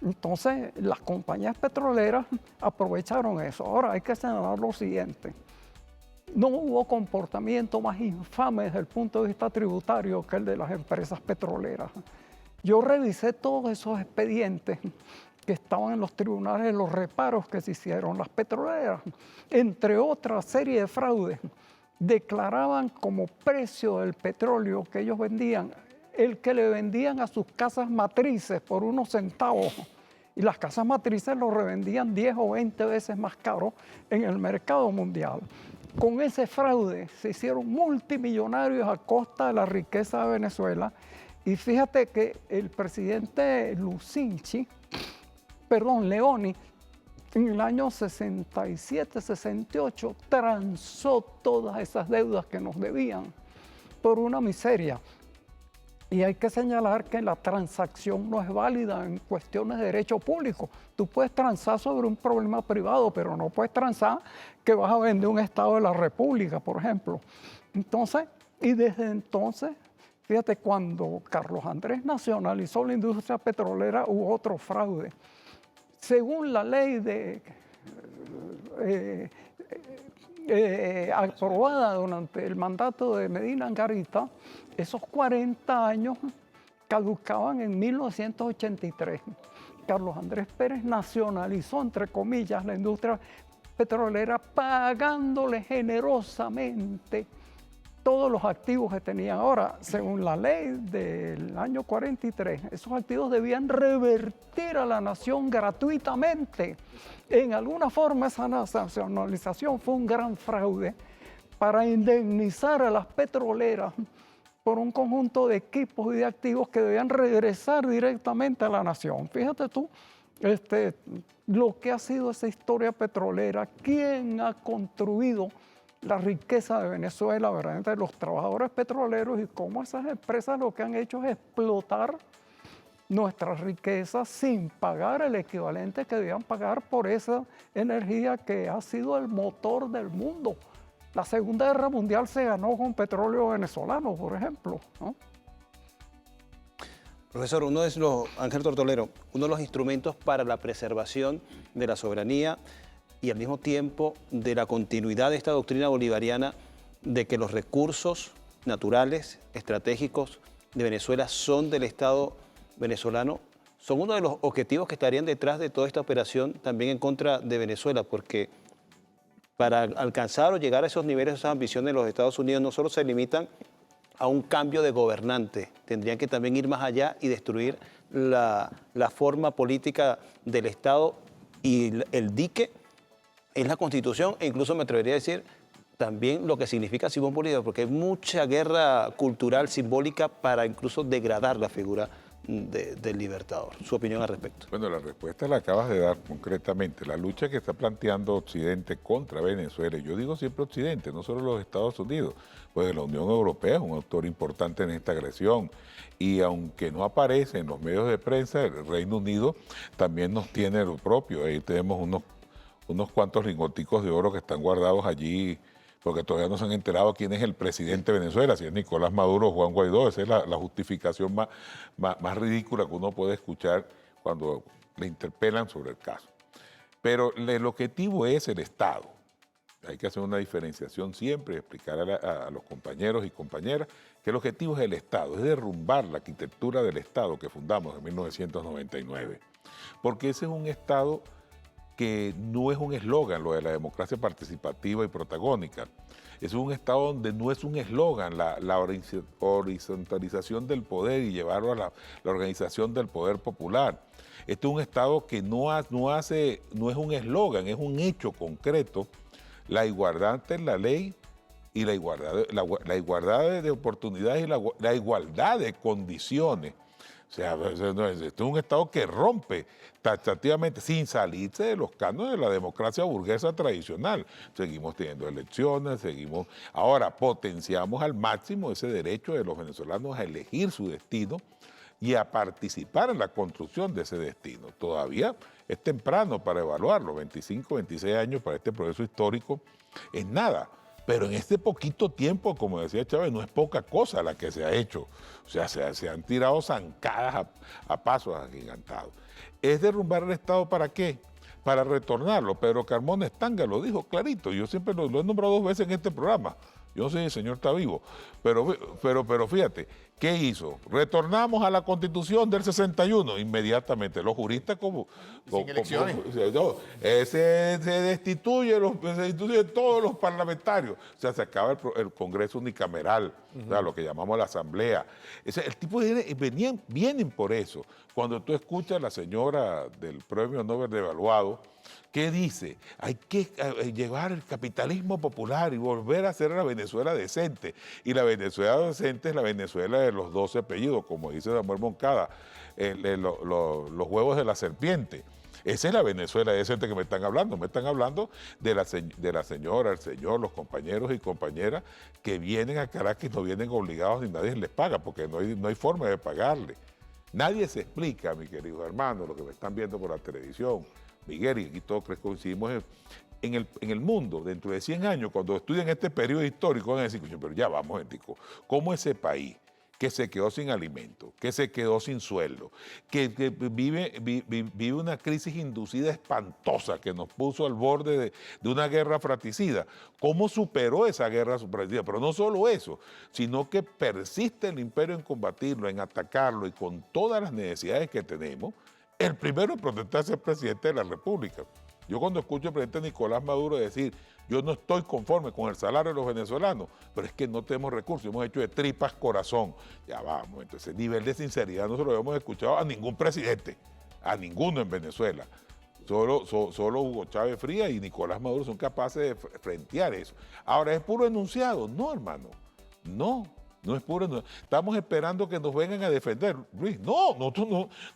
Entonces, las compañías petroleras aprovecharon eso. Ahora hay que señalar lo siguiente. no hubo comportamiento más infame desde el punto de vista tributario que el de las empresas petroleras. Yo revisé todos esos expedientes que estaban en los tribunales de los reparos que se hicieron. Las petroleras, entre otra serie de fraudes, declaraban como precio del petróleo que ellos vendían, el que le vendían a sus casas matrices por unos centavos. Y las casas matrices lo revendían 10 o 20 veces más caro en el mercado mundial. Con ese fraude se hicieron multimillonarios a costa de la riqueza de Venezuela. Y fíjate que el presidente Leoni, en el año 67, 68, transó todas esas deudas que nos debían por una miseria. Y hay que señalar que la transacción no es válida en cuestiones de derecho público. Tú puedes transar sobre un problema privado, pero no puedes transar que vas a vender un Estado de la República, por ejemplo. Entonces, y desde entonces, fíjate, cuando Carlos Andrés nacionalizó la industria petrolera, hubo otro fraude. Según la ley aprobada durante el mandato de Medina Angarita, esos 40 años caducaban en 1983. Carlos Andrés Pérez nacionalizó, entre comillas, la industria petrolera, pagándole generosamente todos los activos que tenían. Ahora, según la ley del año 43, esos activos debían revertir a la nación gratuitamente. En alguna forma, esa nacionalización fue un gran fraude para indemnizar a las petroleras por un conjunto de equipos y de activos que debían regresar directamente a la nación. Fíjate tú lo que ha sido esa historia petrolera, quién ha construido la riqueza de Venezuela, verdaderamente los trabajadores petroleros, y cómo esas empresas lo que han hecho es explotar nuestras riquezas sin pagar el equivalente que debían pagar por esa energía que ha sido el motor del mundo. La Segunda Guerra Mundial se ganó con petróleo venezolano, por ejemplo, ¿no? Profesor, Ángel Tortolero, uno de los instrumentos para la preservación de la soberanía y al mismo tiempo de la continuidad de esta doctrina bolivariana de que los recursos naturales, estratégicos de Venezuela son del Estado venezolano, son uno de los objetivos que estarían detrás de toda esta operación también en contra de Venezuela, porque para alcanzar o llegar a esos niveles, esas ambiciones de los Estados Unidos no solo se limitan a un cambio de gobernante, tendrían que también ir más allá y destruir la forma política del Estado, y el dique es la Constitución, e incluso me atrevería a decir también lo que significa Simón Bolívar, porque hay mucha guerra cultural, simbólica, para incluso degradar la figura del libertador. ¿Su opinión al respecto? Bueno, la respuesta la acabas de dar concretamente. La lucha que está planteando Occidente contra Venezuela, y yo digo siempre Occidente, no solo los Estados Unidos, pues la Unión Europea es un actor importante en esta agresión, y aunque no aparece en los medios de prensa, el Reino Unido también nos tiene lo propio. Ahí tenemos unos cuantos lingoticos de oro que están guardados allí, porque todavía no se han enterado quién es el presidente de Venezuela, si es Nicolás Maduro o Juan Guaidó. Esa es la justificación más ridícula que uno puede escuchar cuando le interpelan sobre el caso. Pero el objetivo es el Estado. Hay que hacer una diferenciación siempre, explicar a los compañeros y compañeras que el objetivo es el Estado, es derrumbar la arquitectura del Estado que fundamos en 1999. Porque ese es un Estado que no es un eslogan, lo de la democracia participativa y protagónica. Es un Estado donde no es un eslogan la horizontalización del poder y llevarlo a la organización del poder popular. Este es un Estado que no es un eslogan, es un hecho concreto. La igualdad ante la ley y la igualdad de oportunidades y la igualdad de condiciones. O sea, este es un Estado que rompe taxativamente, sin salirse de los cánones de la democracia burguesa tradicional. Seguimos teniendo elecciones, ahora potenciamos al máximo ese derecho de los venezolanos a elegir su destino y a participar en la construcción de ese destino. Todavía es temprano para evaluarlo, 25, 26 años para este proceso histórico es nada. Pero en este poquito tiempo, como decía Chávez, no es poca cosa la que se ha hecho. O sea, se han tirado zancadas a pasos agigantados. ¿Es derrumbar el Estado para qué? para retornarlo. Pedro Carmona Estanga lo dijo clarito, yo siempre lo he nombrado 2 veces en este programa. Yo no sé si el señor está vivo, pero fíjate, ¿qué hizo? Retornamos a la Constitución del 61, inmediatamente. Los juristas Sin elecciones. Se destituyen todos los parlamentarios. O sea, se acaba el Congreso unicameral, o sea, lo que llamamos la Asamblea. El tipo vienen por eso. Cuando tú escuchas a la señora del Premio Nobel de Evaluado, ¿qué dice? Hay que llevar el capitalismo popular y volver a hacer la Venezuela decente. Y la Venezuela decente es la Venezuela de los 12 apellidos, como dice Samuel Moncada, los huevos de la serpiente. Esa es la Venezuela decente que me están hablando. Me están hablando de la señora, el señor, los compañeros y compañeras que vienen a Caracas y no vienen obligados ni nadie les paga, porque no hay forma de pagarle. Nadie se explica, mi querido hermano, lo que me están viendo por la televisión. Miguel, y aquí todos coincidimos en el mundo, dentro de 100 años, cuando estudian este periodo histórico, van a decir, pero ya vamos, Entico, ¿cómo ese país que se quedó sin alimento, que se quedó sin sueldo, que vive una crisis inducida espantosa que nos puso al borde de una guerra fratricida? ¿Cómo superó esa guerra fratricida? Pero no solo eso, sino que persiste el imperio en combatirlo, en atacarlo, y con todas las necesidades que tenemos. El primero en protestar es el presidente de la República. Yo cuando escucho al presidente Nicolás Maduro decir, yo no estoy conforme con el salario de los venezolanos, pero es que no tenemos recursos, hemos hecho de tripas corazón. Ya vamos, entonces ese nivel de sinceridad no se lo habíamos escuchado a ningún presidente, a ninguno en Venezuela. Solo Hugo Chávez Frías y Nicolás Maduro son capaces de frentear eso. Ahora, ¿es puro enunciado? No, hermano, no es puro. No. Estamos esperando que nos vengan a defender, Luis. No,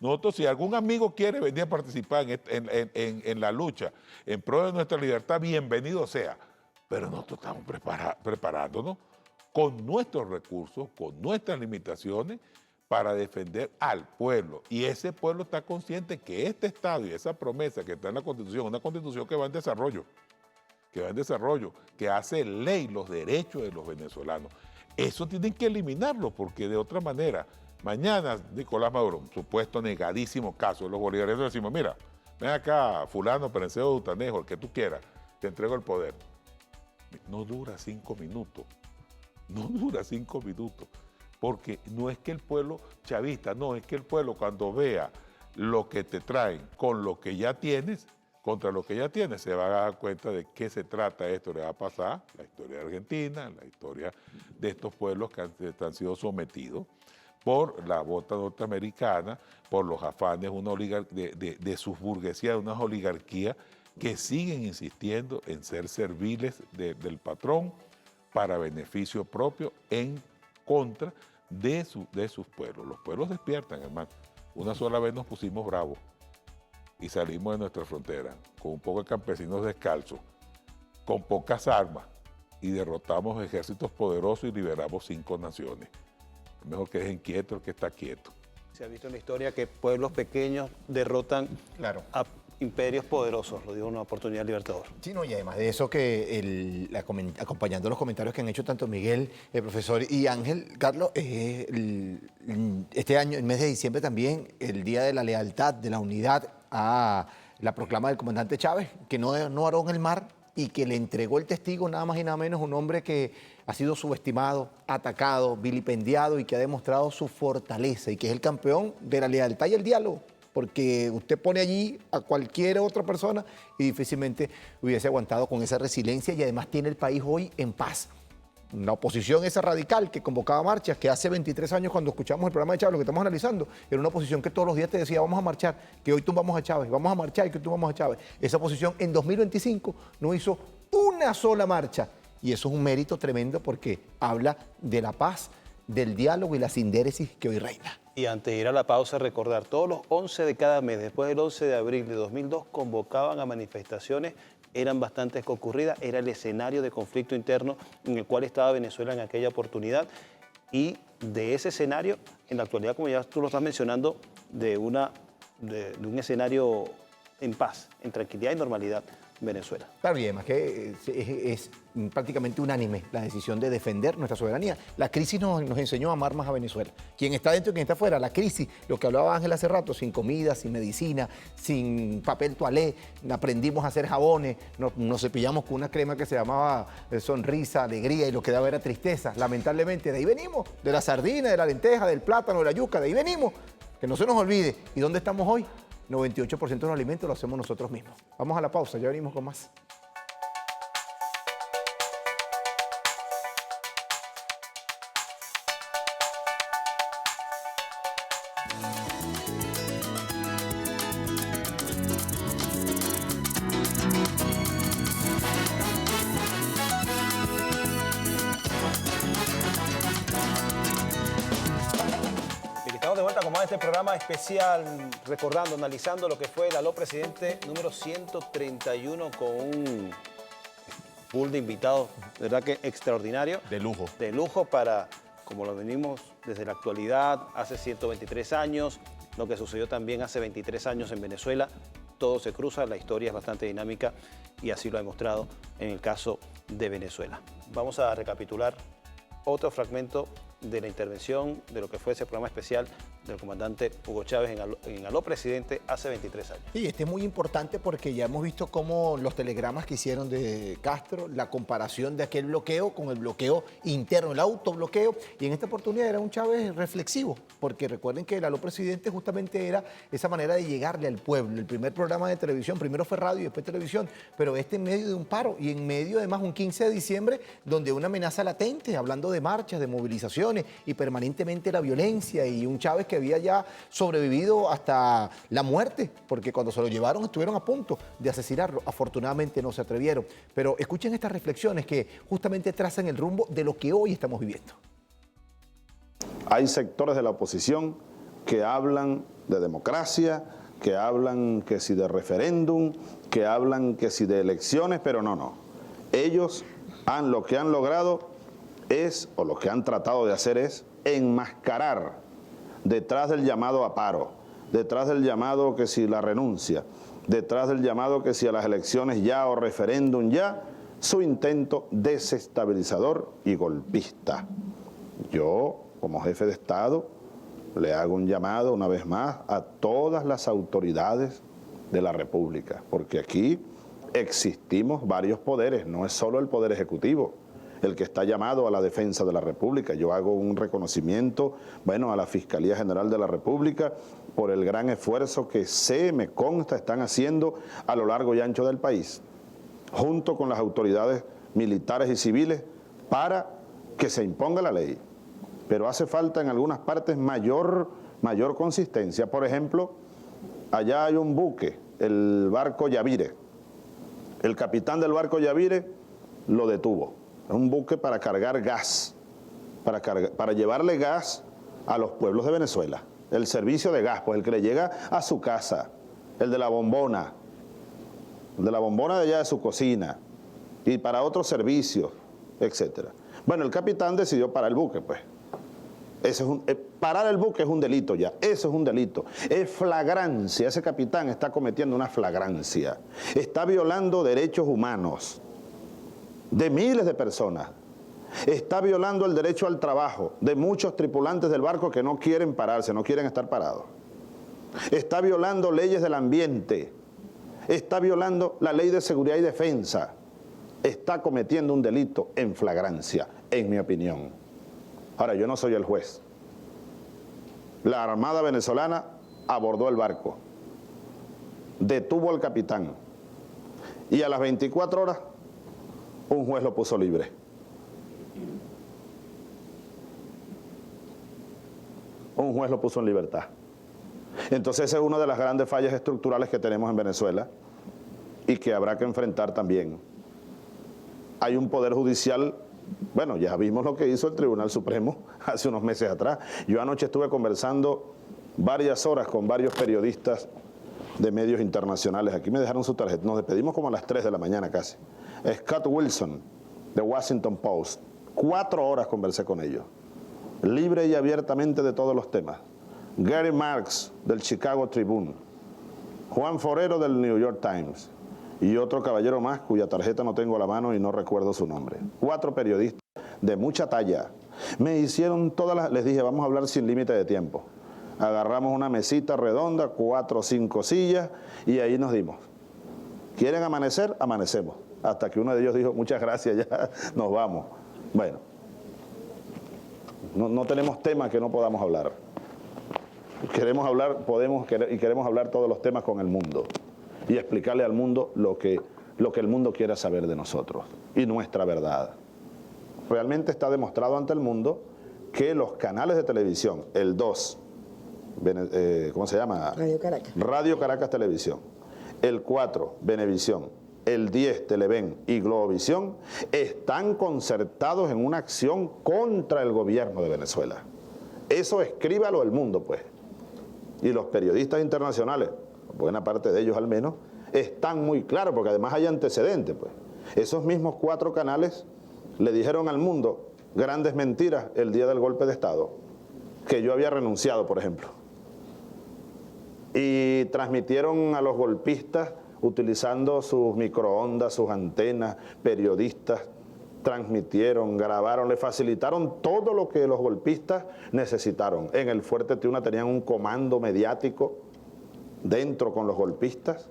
nosotros si algún amigo quiere venir a participar en la lucha en pro de nuestra libertad, bienvenido sea. Pero nosotros estamos preparándonos con nuestros recursos, con nuestras limitaciones, para defender al pueblo. Y ese pueblo está consciente que este Estado y esa promesa que está en la Constitución, una Constitución que va en desarrollo, que hace ley los derechos de los venezolanos. Eso tienen que eliminarlo, porque de otra manera, mañana Nicolás Maduro, un supuesto negadísimo caso, los bolivarianos decimos, mira, ven acá, fulano, Perenceo Dutanejo, el que tú quieras, te entrego el poder. No dura 5 minutos, porque no es que el pueblo chavista, no, es que el pueblo cuando vea lo que te traen con lo que ya tienes, contra lo que ya tiene, se va a dar cuenta de qué se trata esto. Le va a pasar la historia de Argentina, la historia de estos pueblos que han sido sometidos por la bota norteamericana, por los afanes de sus burguesías, de unas oligarquías que siguen insistiendo en ser serviles del patrón para beneficio propio en contra de sus pueblos. Los pueblos despiertan, hermano. Una sola vez nos pusimos bravos y salimos de nuestra frontera con un poco de campesinos descalzos, con pocas armas, y derrotamos ejércitos poderosos y liberamos 5 naciones. Es mejor que dejen quieto el que está quieto. Se ha visto en la historia que pueblos pequeños derrotan a imperios poderosos, lo digo en una oportunidad libertadora. Sí, no, y además de eso que acompañando los comentarios que han hecho tanto Miguel, el profesor y Ángel, Carlos, este año, el mes de diciembre también, el Día de la Lealtad, de la Unidad, a la proclama del comandante Chávez, que no aró en el mar y que le entregó el testigo nada más y nada menos, un hombre que ha sido subestimado, atacado, vilipendiado y que ha demostrado su fortaleza y que es el campeón de la lealtad y el diálogo, porque usted pone allí a cualquier otra persona y difícilmente hubiese aguantado con esa resiliencia, y además tiene el país hoy en paz. La oposición esa radical que convocaba marchas, que hace 23 años cuando escuchamos el programa de Chávez, lo que estamos analizando, era una oposición que todos los días te decía, vamos a marchar, que hoy tumbamos a Chávez, vamos a marchar, que hoy tumbamos a Chávez. Esa oposición en 2025 no hizo una sola marcha, y eso es un mérito tremendo porque habla de la paz, del diálogo y la sindéresis que hoy reina. Y antes de ir a la pausa, recordar, todos los 11 de cada mes, después del 11 de abril de 2002, convocaban a manifestaciones, eran bastante concurridas, era el escenario de conflicto interno en el cual estaba Venezuela en aquella oportunidad, y de ese escenario, en la actualidad, como ya tú lo estás mencionando, de un escenario en paz, en tranquilidad y normalidad, Venezuela. Claro, y además que es prácticamente unánime la decisión de defender nuestra soberanía. La crisis nos enseñó a amar más a Venezuela. Quien está dentro y quien está afuera, la crisis, lo que hablaba Ángel hace rato, sin comida, sin medicina, sin papel toalé, aprendimos a hacer jabones, nos cepillamos con una crema que se llamaba sonrisa, alegría, y lo que daba era tristeza. Lamentablemente, de ahí venimos, de la sardina, de la lenteja, del plátano, de la yuca, de ahí venimos. Que no se nos olvide. ¿Y dónde estamos hoy? 98% de los alimentos lo hacemos nosotros mismos. Vamos a la pausa, ya venimos con más. Estamos de vuelta con más de este programa especial, recordando, analizando lo que fue el Aló Presidente número 131 con un pool de invitados, de verdad que extraordinario. De lujo. De lujo para, como lo venimos desde la actualidad, hace 123 años, lo que sucedió también hace 23 años en Venezuela. Todo se cruza, la historia es bastante dinámica y así lo ha demostrado en el caso de Venezuela. Vamos a recapitular otro fragmento de la intervención de lo que fue ese programa especial del comandante Hugo Chávez en Aló Presidente hace 23 años. Sí, este es muy importante porque ya hemos visto cómo los telegramas que hicieron de Castro, la comparación de aquel bloqueo con el bloqueo interno, el autobloqueo, y en esta oportunidad era un Chávez reflexivo, porque recuerden que el Aló Presidente justamente era esa manera de llegarle al pueblo. El primer programa de televisión, primero fue radio y después televisión, pero este en medio de un paro y en medio además un 15 de diciembre donde una amenaza latente, hablando de marchas, de movilizaciones y permanentemente la violencia, y un Chávez que había ya sobrevivido hasta la muerte, porque cuando se lo llevaron estuvieron a punto de asesinarlo. Afortunadamente no se atrevieron. Pero escuchen estas reflexiones que justamente trazan el rumbo de lo que hoy estamos viviendo. Hay sectores de la oposición que hablan de democracia, que hablan que si de referéndum, que hablan que si de elecciones, pero no. Ellos lo que han logrado es, o lo que han tratado de hacer es, enmascarar detrás del llamado a paro, detrás del llamado que si la renuncia, detrás del llamado que si a las elecciones ya o referéndum ya, su intento desestabilizador y golpista. Yo, como jefe de Estado, le hago un llamado una vez más a todas las autoridades de la República, porque aquí existimos varios poderes, no es solo el Poder Ejecutivo el que está llamado a la defensa de la República. Yo hago un reconocimiento, a la Fiscalía General de la República por el gran esfuerzo que me consta, están haciendo a lo largo y ancho del país, junto con las autoridades militares y civiles, para que se imponga la ley. Pero hace falta en algunas partes mayor consistencia. Por ejemplo, allá hay un buque, el barco Yavire. El capitán del barco Yavire lo detuvo. Es un buque para cargar gas, para llevarle gas a los pueblos de Venezuela. El servicio de gas, pues el que le llega a su casa, el de la bombona de allá de su cocina, y para otros servicios, etc. Bueno, el capitán decidió parar el buque, pues. Parar el buque es un delito ya, eso es un delito. Es flagrancia, ese capitán está cometiendo una flagrancia. Está violando derechos humanos de miles de personas. Está violando el derecho al trabajo de muchos tripulantes del barco que no quieren pararse, no quieren estar parados. Está violando leyes del ambiente. Está violando la ley de seguridad y defensa. Está cometiendo un delito en flagrancia, en mi opinión. Ahora, yo no soy el juez. La Armada venezolana abordó el barco, detuvo al capitán y a las 24 horas un juez lo puso libre. Un juez lo puso en libertad. Entonces esa es una de las grandes fallas estructurales que tenemos en Venezuela y que habrá que enfrentar también. Hay un poder judicial, ya vimos lo que hizo el Tribunal Supremo hace unos meses atrás. Yo anoche estuve conversando varias horas con varios periodistas de medios internacionales. Aquí me dejaron su tarjeta. Nos despedimos como a las 3 de la mañana casi. Scott Wilson, de Washington Post. 4 horas conversé con ellos, libre y abiertamente de todos los temas. Gary Marks, del Chicago Tribune. Juan Forero, del New York Times. y otro caballero más cuya tarjeta no tengo a la mano y no recuerdo su nombre. 4 periodistas de mucha talla. Me hicieron les dije, vamos a hablar sin límite de tiempo. Agarramos una mesita redonda, 4 o 5 sillas, y ahí nos dimos. ¿Quieren amanecer? Amanecemos. Hasta que uno de ellos dijo, muchas gracias, ya nos vamos. Bueno, no tenemos temas que no podamos hablar. Queremos hablar, queremos hablar todos los temas con el mundo y explicarle al mundo lo que el mundo quiera saber de nosotros y nuestra verdad. Realmente está demostrado ante el mundo que los canales de televisión, el 2, ¿cómo se llama? Radio Caracas. Radio Caracas Televisión, el 4, Venevisión, el 10, Televen y Globovisión, están concertados en una acción contra el gobierno de Venezuela. Eso escríbalo el mundo, pues. Y los periodistas internacionales, buena parte de ellos al menos, están muy claros, porque además hay antecedentes, pues. Esos mismos 4 canales le dijeron al mundo grandes mentiras el día del golpe de Estado, que yo había renunciado, por ejemplo. Y transmitieron a los golpistas utilizando sus microondas, sus antenas, periodistas, transmitieron, grabaron, le facilitaron todo lo que los golpistas necesitaron. En el Fuerte Tiuna tenían un comando mediático dentro con los golpistas,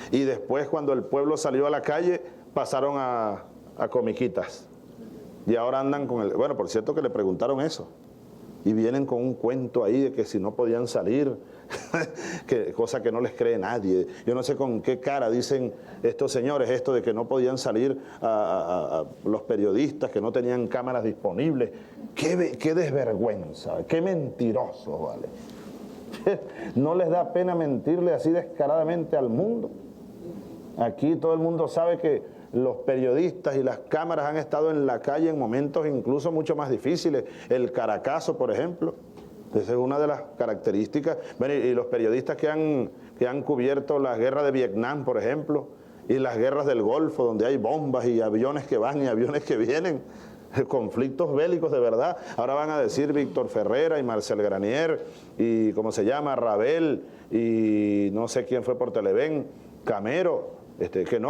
y después cuando el pueblo salió a la calle pasaron a comiquitas, y ahora andan con el... Bueno, por cierto que le preguntaron eso, y vienen con un cuento ahí de que si no podían salir, cosa que no les cree nadie. Yo no sé con qué cara dicen estos señores esto de que no podían salir a los periodistas, que no tenían cámaras disponibles. Qué desvergüenza, qué mentirosos, ¿vale? ¿No les da pena mentirle así descaradamente al mundo? Aquí todo el mundo sabe que los periodistas y las cámaras han estado en la calle en momentos incluso mucho más difíciles. El Caracazo, por ejemplo, esa es una de las características. Bueno, y los periodistas que han cubierto las guerras de Vietnam, por ejemplo, y las guerras del Golfo, donde hay bombas y aviones que van y aviones que vienen, conflictos bélicos de verdad. Ahora van a decir Víctor Ferrera y Marcel Granier y, ¿cómo se llama?, Rabel, y no sé quién fue por Televen, Camero,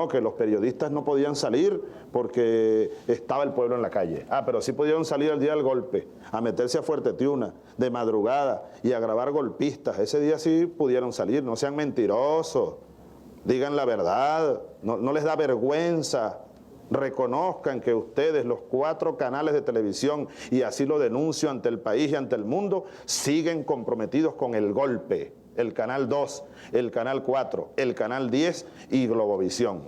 que los periodistas no podían salir porque estaba el pueblo en la calle. Pero sí pudieron salir el día del golpe, a meterse a Fuerte Tiuna de madrugada y a grabar golpistas. Ese día sí pudieron salir. No sean mentirosos, digan la verdad, no les da vergüenza. Reconozcan que ustedes, los 4 canales de televisión, y así lo denuncio ante el país y ante el mundo, siguen comprometidos con el golpe. El Canal 2, el Canal 4, el Canal 10 y Globovisión.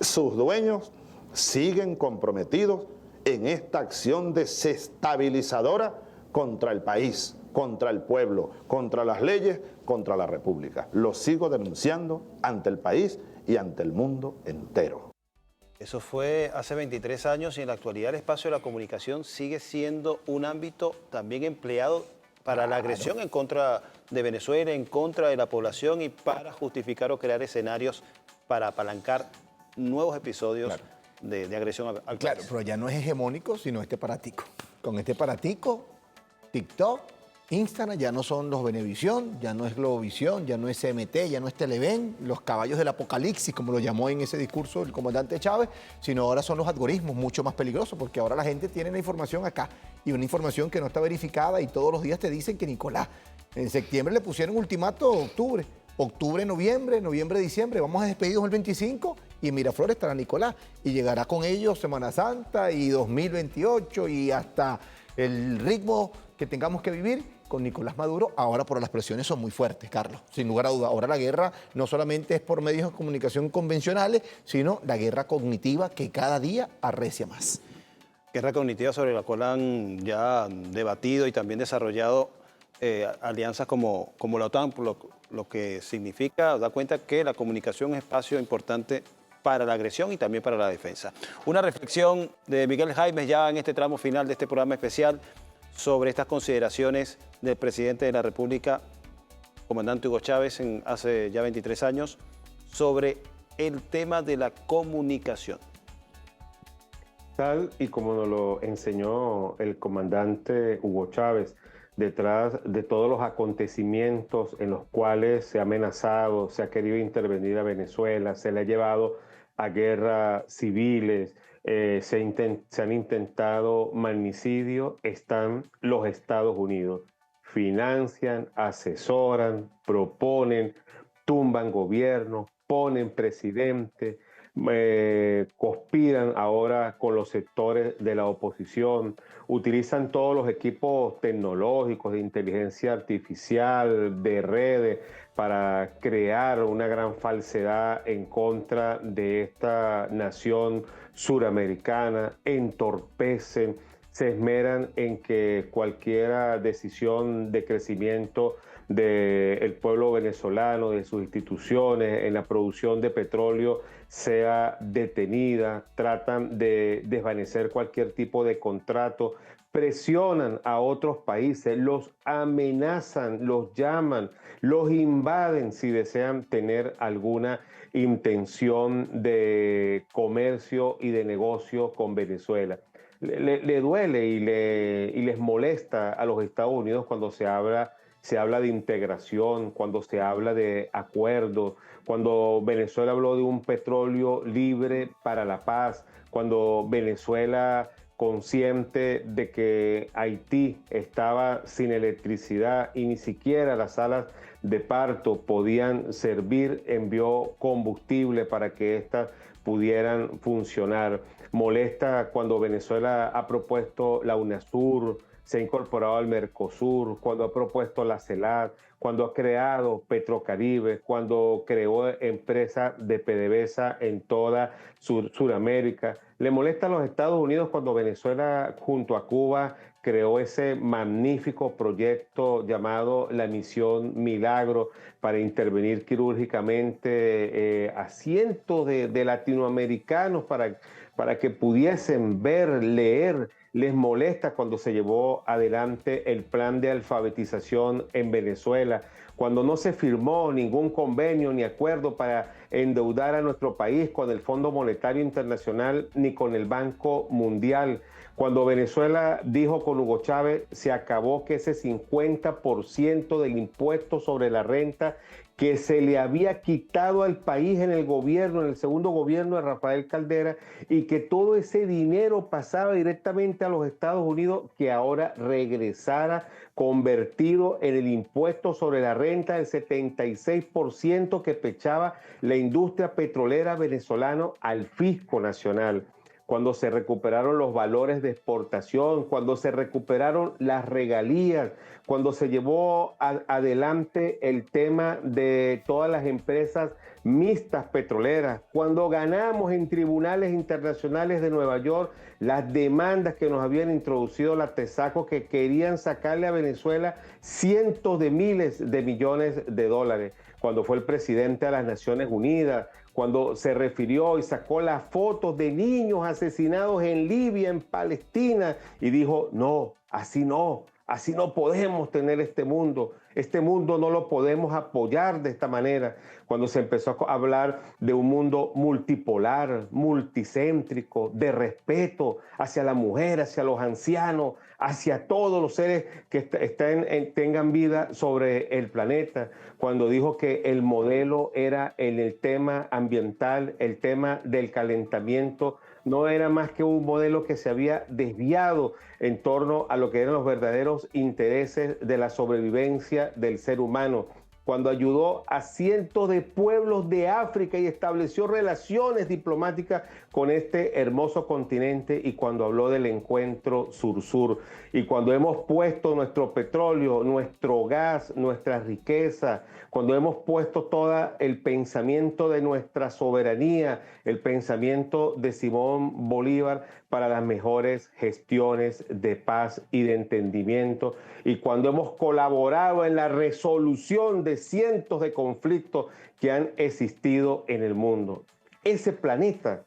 Sus dueños siguen comprometidos en esta acción desestabilizadora contra el país, contra el pueblo, contra las leyes, contra la República. Lo sigo denunciando ante el país y ante el mundo entero. Eso fue hace 23 años y en la actualidad el espacio de la comunicación sigue siendo un ámbito también empleado para la agresión en contra de Venezuela, en contra de la población y para justificar o crear escenarios para apalancar nuevos episodios de agresión al país. Claro, pero ya no es hegemónico, sino este paratico. Con este paratico, TikTok, Instagram ya no son los Venevisión, ya no es Globovisión, ya no es CMT, ya no es Televen, los caballos del apocalipsis, como lo llamó en ese discurso el comandante Chávez, sino ahora son los algoritmos mucho más peligrosos, porque ahora la gente tiene la información acá y una información que no está verificada y todos los días te dicen que Nicolás, en septiembre le pusieron ultimato octubre, noviembre, diciembre, vamos a despedirnos el 25 y en Miraflores estará Nicolás y llegará con ellos Semana Santa y 2028 y hasta el ritmo que tengamos que vivir con Nicolás Maduro. Ahora, por las presiones son muy fuertes, Carlos, sin lugar a duda. Ahora la guerra no solamente es por medios de comunicación convencionales, sino la guerra cognitiva que cada día arrecia más. Guerra cognitiva sobre la cual han ya debatido y también desarrollado alianzas como la OTAN, lo que significa, da cuenta que la comunicación es espacio importante para la agresión y también para la defensa. Una reflexión de Miguel Jaimes ya en este tramo final de este programa especial sobre estas consideraciones del presidente de la República, comandante Hugo Chávez, hace ya 23 años, sobre el tema de la comunicación. Tal y como nos lo enseñó el comandante Hugo Chávez, detrás de todos los acontecimientos en los cuales se ha amenazado, se ha querido intervenir a Venezuela, se le ha llevado a guerras civiles, se han intentado magnicidio, están los Estados Unidos. Financian, asesoran, proponen, tumban gobiernos, ponen presidente, conspiran ahora con los sectores de la oposición, utilizan todos los equipos tecnológicos de inteligencia artificial, de redes, para crear una gran falsedad en contra de esta nación suramericana, entorpecen, se esmeran en que cualquier decisión de crecimiento del pueblo venezolano, de sus instituciones, en la producción de petróleo sea detenida, tratan de desvanecer cualquier tipo de contrato, presionan a otros países, los amenazan, los llaman, los invaden si desean tener alguna intención de comercio y de negocio con Venezuela. Le duele y les molesta a los Estados Unidos cuando se habla de integración, cuando se habla de acuerdos, cuando Venezuela habló de un petróleo libre para la paz, cuando Venezuela, consciente de que Haití estaba sin electricidad y ni siquiera las salas de parto podían servir, envió combustible para que éstas pudieran funcionar. Molesta cuando Venezuela ha propuesto la UNASUR, se ha incorporado al Mercosur, cuando ha propuesto la CELAC, cuando ha creado Petrocaribe, cuando creó empresas de PDVSA en toda Sudamérica. Le molesta a los Estados Unidos cuando Venezuela, junto a Cuba, creó ese magnífico proyecto llamado la Misión Milagro para intervenir quirúrgicamente a cientos de latinoamericanos para que pudiesen ver, leer. Les molesta cuando se llevó adelante el plan de alfabetización en Venezuela, cuando no se firmó ningún convenio ni acuerdo para endeudar a nuestro país con el Fondo Monetario Internacional ni con el Banco Mundial, cuando Venezuela dijo con Hugo Chávez se acabó que ese 50% del impuesto sobre la renta que se le había quitado al país en el gobierno, en el segundo gobierno de Rafael Caldera, y que todo ese dinero pasaba directamente a los Estados Unidos, que ahora regresara convertido en el impuesto sobre la renta del 76% que pechaba la industria petrolera venezolana al fisco nacional. Cuando se recuperaron los valores de exportación, cuando se recuperaron las regalías, cuando se llevó adelante el tema de todas las empresas mixtas petroleras, cuando ganamos en tribunales internacionales de Nueva York las demandas que nos habían introducido la TESACO, que querían sacarle a Venezuela cientos de miles de millones de dólares, cuando fue el presidente de las Naciones Unidas, cuando se refirió y sacó las fotos de niños asesinados en Libia, en Palestina, y dijo, no, así no podemos tener este mundo no lo podemos apoyar de esta manera. Cuando se empezó a hablar de un mundo multipolar, multicéntrico, de respeto hacia la mujer, hacia los ancianos, hacia todos los seres que tengan vida sobre el planeta, cuando dijo que el modelo era en el tema ambiental, el tema del calentamiento, no era más que un modelo que se había desviado en torno a lo que eran los verdaderos intereses de la sobrevivencia del ser humano, cuando ayudó a cientos de pueblos de África y estableció relaciones diplomáticas con este hermoso continente, y cuando habló del encuentro sur-sur, y cuando hemos puesto nuestro petróleo, nuestro gas, nuestra riqueza, cuando hemos puesto todo el pensamiento de nuestra soberanía, el pensamiento de Simón Bolívar para las mejores gestiones de paz y de entendimiento, y cuando hemos colaborado en la resolución de cientos de conflictos que han existido en el mundo. Ese planeta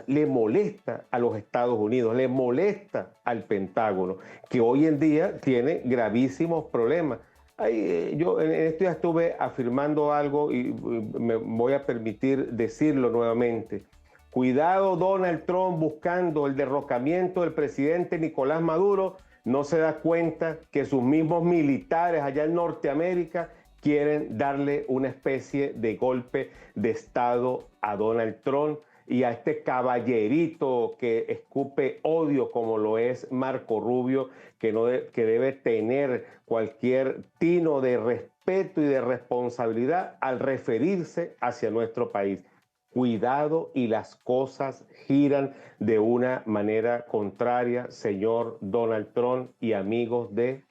le molesta a los Estados Unidos, le molesta al Pentágono, que hoy en día tiene gravísimos problemas. Yo en esto ya estuve afirmando algo y me voy a permitir decirlo nuevamente. Cuidado, Donald Trump, buscando el derrocamiento del presidente Nicolás Maduro, no se da cuenta que sus mismos militares allá en Norteamérica quieren darle una especie de golpe de Estado a Donald Trump y a este caballerito que escupe odio como lo es Marco Rubio, que debe tener cualquier tino de respeto y de responsabilidad al referirse hacia nuestro país. Cuidado y las cosas giran de una manera contraria, señor Donald Trump y amigos del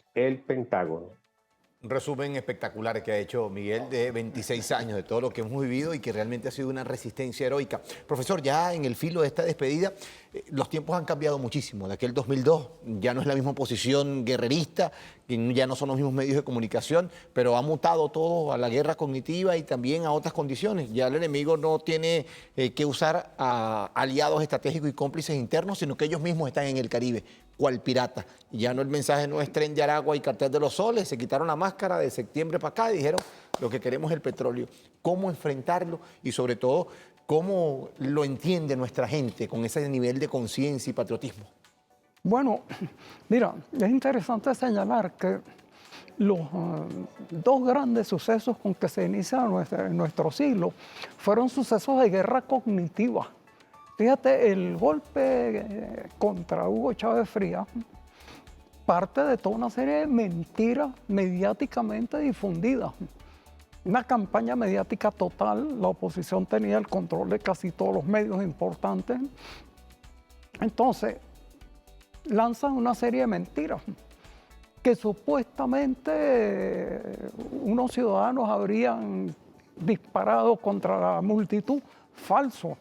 Pentágono. Un resumen espectacular que ha hecho Miguel de 26 años de todo lo que hemos vivido y que realmente ha sido una resistencia heroica. Profesor, ya en el filo de esta despedida, los tiempos han cambiado muchísimo. De aquel 2002 ya no es la misma posición guerrerista, ya no son los mismos medios de comunicación, pero ha mutado todo a la guerra cognitiva y también a otras condiciones. Ya el enemigo no tiene que usar a aliados estratégicos y cómplices internos, sino que ellos mismos están en el Caribe, cual pirata. Ya no, el mensaje no es Tren de Aragua y Cartel de los Soles, se quitaron la máscara de septiembre para acá y dijeron lo que queremos es el petróleo. ¿Cómo enfrentarlo? Y sobre todo, ¿cómo lo entiende nuestra gente con ese nivel de conciencia y patriotismo? Bueno, mira, es interesante señalar que los dos grandes sucesos con que se inicia nuestro siglo fueron sucesos de guerra cognitiva. Fíjate, el golpe contra Hugo Chávez Frías parte de toda una serie de mentiras mediáticamente difundidas. Una campaña mediática total, la oposición tenía el control de casi todos los medios importantes. Entonces, lanzan una serie de mentiras que supuestamente unos ciudadanos habrían disparado contra la multitud. Falso.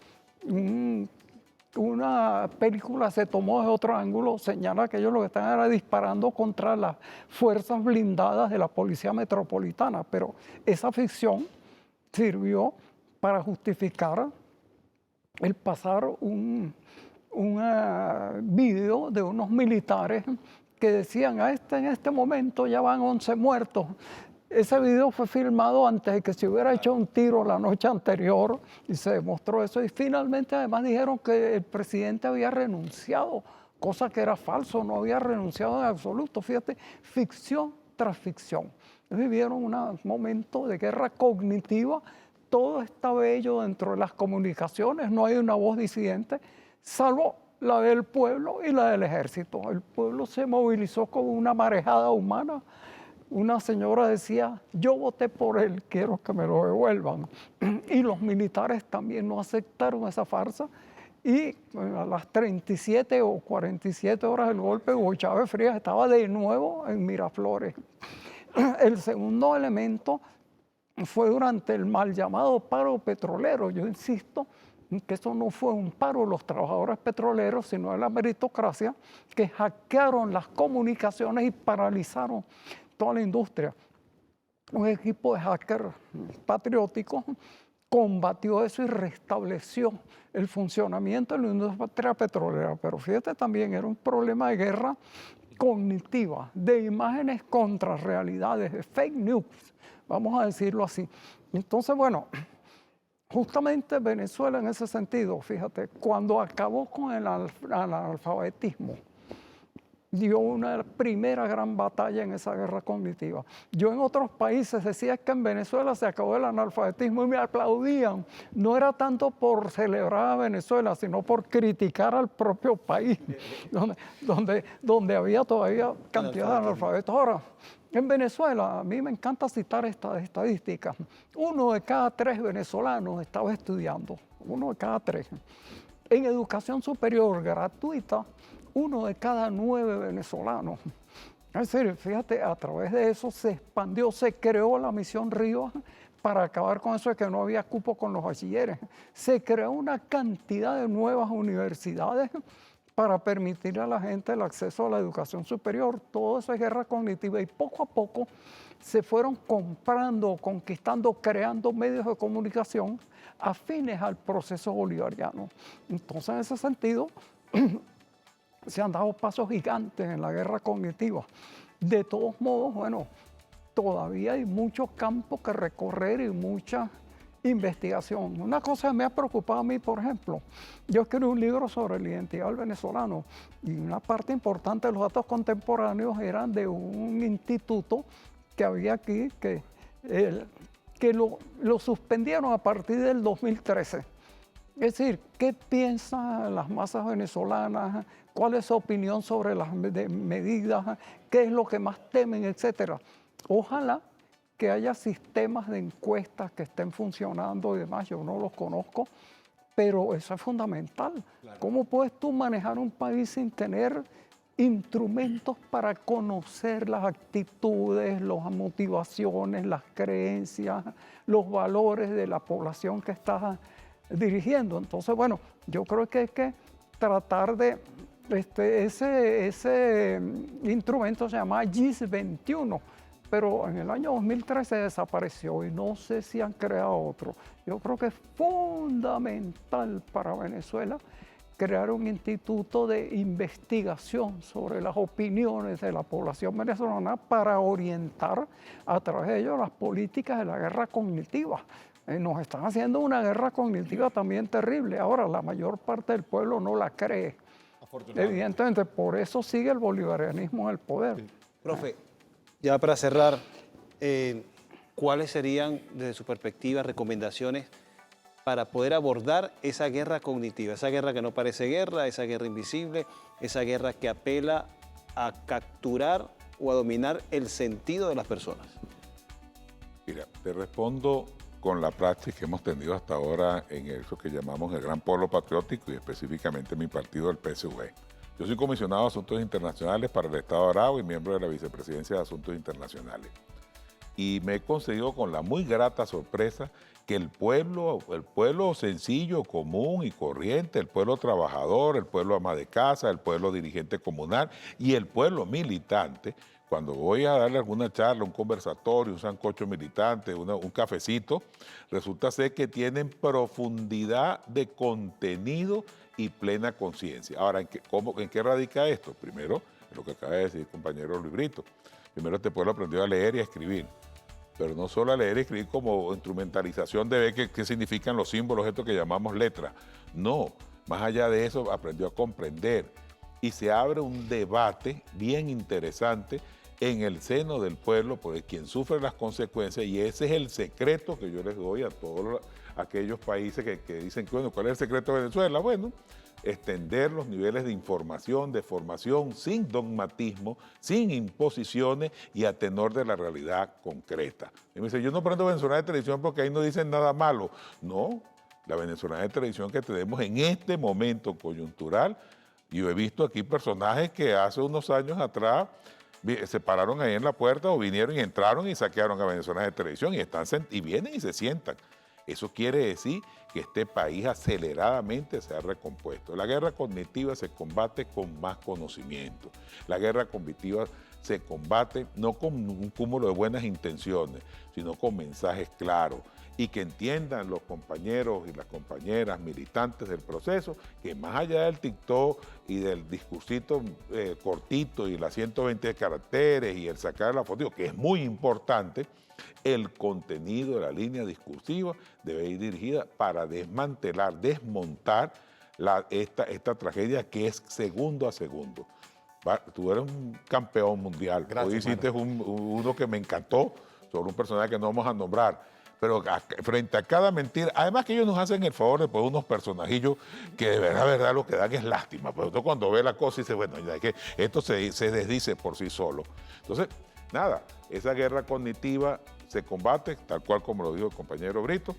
Una película se tomó de otro ángulo, señala que ellos lo que están era disparando contra las fuerzas blindadas de la Policía Metropolitana, pero esa ficción sirvió para justificar el pasar un video de unos militares que decían, en este momento ya van 11 muertos. Ese video fue filmado antes de que se hubiera hecho un tiro la noche anterior y se demostró eso. Y finalmente además dijeron que el presidente había renunciado, cosa que era falso, no había renunciado en absoluto. Fíjate, ficción tras ficción. Vivieron un momento de guerra cognitiva, todo está bello dentro de las comunicaciones, no hay una voz disidente, salvo la del pueblo y la del ejército. El pueblo se movilizó como una marejada humana. Una señora decía, yo voté por él, quiero que me lo devuelvan. Y los militares también no aceptaron esa farsa. Y a las 37 o 47 horas del golpe, Hugo Chávez Frías estaba de nuevo en Miraflores. El segundo elemento fue durante el mal llamado paro petrolero. Yo insisto en que eso no fue un paro de los trabajadores petroleros, sino de la meritocracia, que hackearon las comunicaciones y paralizaron toda la industria. Un equipo de hackers patrióticos combatió eso y restableció el funcionamiento de la industria petrolera. Pero fíjate, también era un problema de guerra cognitiva, de imágenes contra realidades, de fake news, vamos a decirlo así. Entonces, bueno, justamente Venezuela en ese sentido, fíjate, cuando acabó con el analfabetismo, dio una primera gran batalla en esa guerra cognitiva. Yo en otros países decía que en Venezuela se acabó el analfabetismo y me aplaudían. No era tanto por celebrar a Venezuela, sino por criticar al propio país, donde había todavía cantidad de analfabetos. Ahora, en Venezuela, a mí me encanta citar estas estadísticas. 1 de cada 3 venezolanos estaba estudiando, 1 de cada 3. En educación superior gratuita, 1 de cada 9 venezolanos. Es decir, fíjate, a través de eso se expandió, se creó la Misión Rivas para acabar con eso de que no había cupo con los bachilleres. Se creó una cantidad de nuevas universidades para permitir a la gente el acceso a la educación superior. Todo eso es guerra cognitiva y poco a poco se fueron comprando, conquistando, creando medios de comunicación afines al proceso bolivariano. Entonces, en ese sentido, se han dado pasos gigantes en la guerra cognitiva. De todos modos, bueno, todavía hay muchos campos que recorrer y muchas investigación. Una cosa que me ha preocupado a mí, por ejemplo, yo escribí un libro sobre la identidad del venezolano y una parte importante de los datos contemporáneos eran de un instituto que había aquí que lo suspendieron a partir del 2013. Es decir, ¿qué piensan las masas venezolanas? ¿Cuál es su opinión sobre las medidas? ¿Qué es lo que más temen, etcétera? Ojalá que haya sistemas de encuestas que estén funcionando y demás. Yo no los conozco, pero eso es fundamental. Claro. ¿Cómo puedes tú manejar un país sin tener instrumentos para conocer las actitudes, las motivaciones, las creencias, los valores de la población que estás dirigiendo? Entonces, bueno, yo creo que hay que tratar de... ese instrumento se llama GIS 21, pero en el año 2013 desapareció y no sé si han creado otro. Yo creo que es fundamental para Venezuela crear un instituto de investigación sobre las opiniones de la población venezolana para orientar a través de ello las políticas de la guerra cognitiva. Nos están haciendo una guerra cognitiva también terrible. Ahora, la mayor parte del pueblo no la cree. Evidentemente, por eso sigue el bolivarianismo en el poder. Sí. Profe, ya para cerrar, ¿cuáles serían, desde su perspectiva, recomendaciones para poder abordar esa guerra cognitiva, esa guerra que no parece guerra, esa guerra invisible, esa guerra que apela a capturar o a dominar el sentido de las personas? Mira, te respondo con la práctica que hemos tenido hasta ahora en eso que llamamos el Gran Polo Patriótico y específicamente mi partido, el PSUV. Yo soy comisionado de Asuntos Internacionales para el Estado de Aragua y miembro de la Vicepresidencia de Asuntos Internacionales. Y me he conseguido con la muy grata sorpresa que el pueblo sencillo, común y corriente, el pueblo trabajador, el pueblo ama de casa, el pueblo dirigente comunal y el pueblo militante, cuando voy a darle alguna charla, un conversatorio, un sancocho militante, un cafecito, resulta ser que tienen profundidad de contenido y plena conciencia. Ahora, ¿en qué radica esto? Primero, lo que acaba de decir el compañero Luis Brito. Primero, este pueblo aprendió a leer y a escribir. Pero no solo a leer y escribir como instrumentalización de ver qué significan los símbolos, estos que llamamos letras. No, más allá de eso, aprendió a comprender. Y se abre un debate bien interesante en el seno del pueblo, por quien sufre las consecuencias, y ese es el secreto que yo les doy a todos aquellos países que dicen, bueno, ¿cuál es el secreto de Venezuela? Bueno, extender los niveles de información, de formación, sin dogmatismo, sin imposiciones y a tenor de la realidad concreta. Y me dice, yo no prendo venezolana de televisión porque ahí no dicen nada malo. No, la venezolana de televisión que tenemos en este momento coyuntural, yo he visto aquí personajes que hace unos años atrás se pararon ahí en la puerta o vinieron y entraron y saquearon a venezolanas de televisión y vienen y se sientan. Eso quiere decir que este país aceleradamente se ha recompuesto. La guerra cognitiva se combate con más conocimiento. La guerra cognitiva se combate no con un cúmulo de buenas intenciones, sino con mensajes claros y que entiendan los compañeros y las compañeras militantes del proceso que más allá del TikTok y del discursito cortito y las 120 caracteres y el sacar la foto, que es muy importante, el contenido de la línea discursiva debe ir dirigida para desmantelar, desmontar esta tragedia que es segundo a segundo. Tú eres un campeón mundial. Gracias, tú hiciste uno que me encantó sobre un personaje que no vamos a nombrar. Pero frente a cada mentira, además que ellos nos hacen el favor de poner unos personajillos que de verdad lo que dan es lástima. Pero tú cuando ves la cosa dices, bueno, ya que esto se desdice por sí solo. Entonces, nada, esa guerra cognitiva se combate, tal cual como lo dijo el compañero Brito.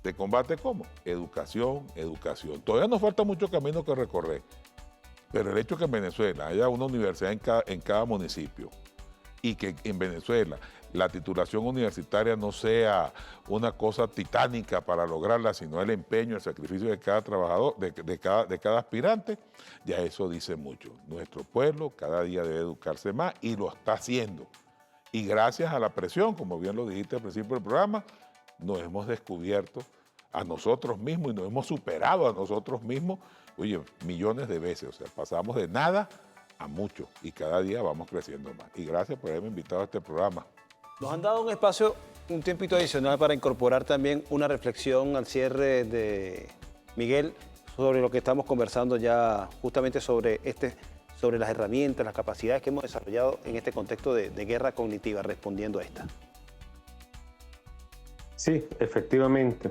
¿Se combate cómo? Educación, educación. Todavía nos falta mucho camino que recorrer. Pero el hecho que en Venezuela haya una universidad en cada municipio y que en Venezuela la titulación universitaria no sea una cosa titánica para lograrla, sino el empeño, el sacrificio de cada trabajador, de cada aspirante, ya eso dice mucho. Nuestro pueblo cada día debe educarse más y lo está haciendo. Y gracias a la presión, como bien lo dijiste al principio del programa, nos hemos descubierto a nosotros mismos y nos hemos superado a nosotros mismos, oye, millones de veces. O sea, pasamos de nada a mucho y cada día vamos creciendo más. Y gracias por haberme invitado a este programa. Nos han dado un espacio un tiempito adicional para incorporar también una reflexión al cierre de Miguel sobre lo que estamos conversando ya justamente sobre las herramientas, las capacidades que hemos desarrollado en este contexto de guerra cognitiva, respondiendo a esta. Sí, efectivamente.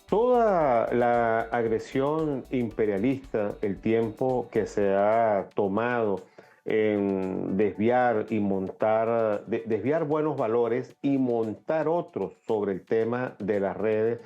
Toda la agresión imperialista, el tiempo que se ha tomado en desviar y montar, desviar buenos valores y montar otros sobre el tema de las redes,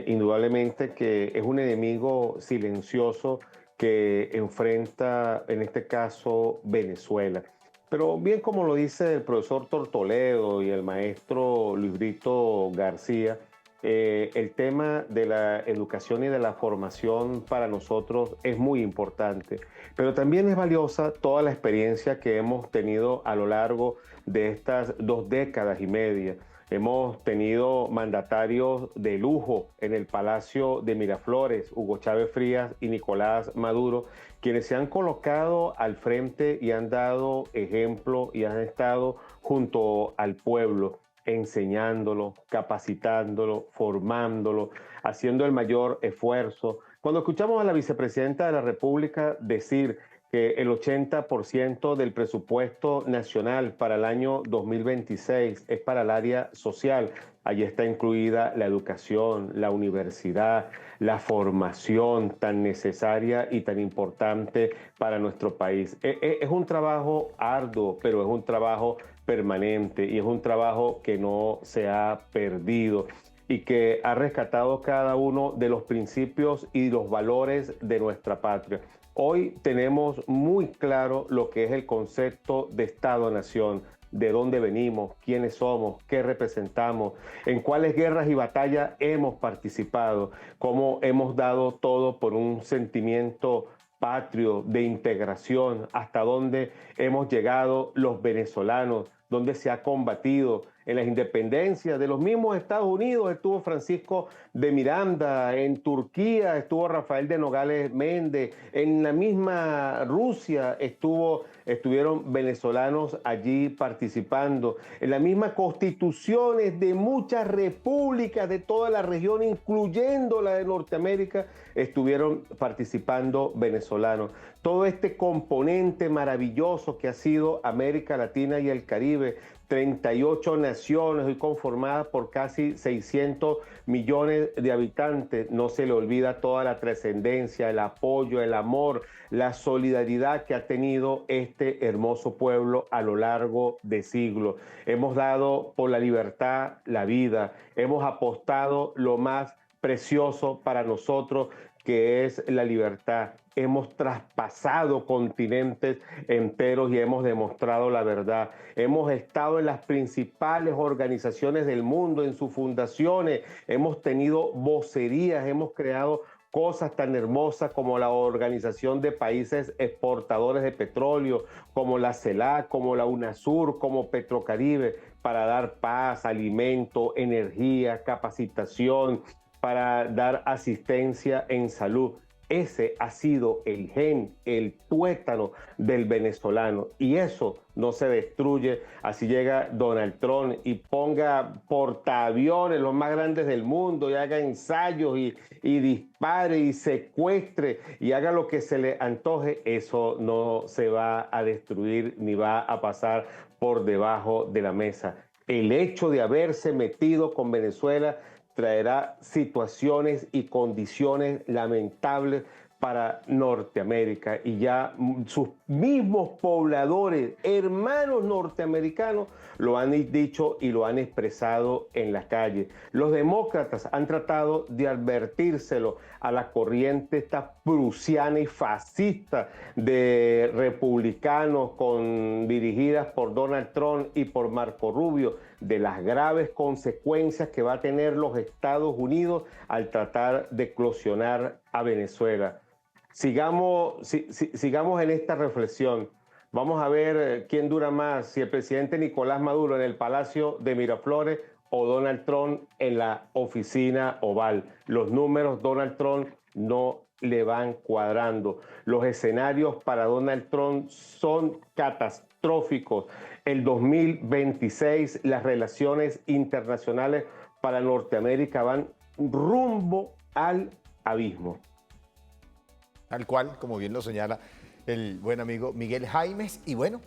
indudablemente que es un enemigo silencioso que enfrenta, en este caso, Venezuela. Pero bien como lo dice el profesor Tortoledo y el maestro Luis Brito García, el tema de la educación y de la formación para nosotros es muy importante, pero también es valiosa toda la experiencia que hemos tenido a lo largo de estas 2 décadas y media. Hemos tenido mandatarios de lujo en el Palacio de Miraflores, Hugo Chávez Frías y Nicolás Maduro, quienes se han colocado al frente y han dado ejemplo y han estado junto al pueblo, enseñándolo, capacitándolo, formándolo, haciendo el mayor esfuerzo. Cuando escuchamos a la vicepresidenta de la República decir que el 80% del presupuesto nacional para el año 2026 es para el área social, allí está incluida la educación, la universidad, la formación tan necesaria y tan importante para nuestro país. Es un trabajo arduo, pero es un trabajo permanente y es un trabajo que no se ha perdido y que ha rescatado cada uno de los principios y los valores de nuestra patria. Hoy tenemos muy claro lo que es el concepto de Estado-Nación, de dónde venimos, quiénes somos, qué representamos, en cuáles guerras y batallas hemos participado, cómo hemos dado todo por un sentimiento patrio de integración, hasta dónde hemos llegado los venezolanos, dónde se ha combatido. En las independencias de los mismos Estados Unidos estuvo Francisco de Miranda, en Turquía estuvo Rafael de Nogales Méndez, en la misma Rusia estuvieron venezolanos allí participando, en las mismas constituciones de muchas repúblicas de toda la región, incluyendo la de Norteamérica, estuvieron participando venezolanos. Todo este componente maravilloso que ha sido América Latina y el Caribe, 38 naciones hoy conformadas por casi 600 millones de habitantes. No se le olvida toda la trascendencia, el apoyo, el amor, la solidaridad que ha tenido este hermoso pueblo a lo largo de siglos. Hemos dado por la libertad la vida, hemos apostado lo más precioso para nosotros, que es la libertad. Hemos traspasado continentes enteros y hemos demostrado la verdad. Hemos estado en las principales organizaciones del mundo, en sus fundaciones. Hemos tenido vocerías, hemos creado cosas tan hermosas como la Organización de Países Exportadores de Petróleo, como la CELAC, como la UNASUR, como Petrocaribe, para dar paz, alimento, energía, capacitación, para dar asistencia en salud. Ese ha sido el gen, el tuétano del venezolano, y eso no se destruye. Así llega Donald Trump y ponga portaaviones los más grandes del mundo y haga ensayos y dispare y secuestre y haga lo que se le antoje. Eso no se va a destruir ni va a pasar por debajo de la mesa. El hecho de haberse metido con Venezuela traerá situaciones y condiciones lamentables para Norteamérica, y ya sus mismos pobladores, hermanos norteamericanos, lo han dicho y lo han expresado en las calles. Los demócratas han tratado de advertírselo a la corriente esta prusiana y fascista de republicanos dirigidas por Donald Trump y por Marco Rubio, de las graves consecuencias que va a tener los Estados Unidos al tratar de eclosionar a Venezuela. Sigamos en esta reflexión. Vamos a ver quién dura más, si el presidente Nicolás Maduro en el Palacio de Miraflores o Donald Trump en la oficina oval. Los números, Donald Trump no le van cuadrando. Los escenarios para Donald Trump son catastróficos. El 2026, las relaciones internacionales para Norteamérica van rumbo al abismo. Tal cual, como bien lo señala el buen amigo Miguel Jaimes. Y bueno,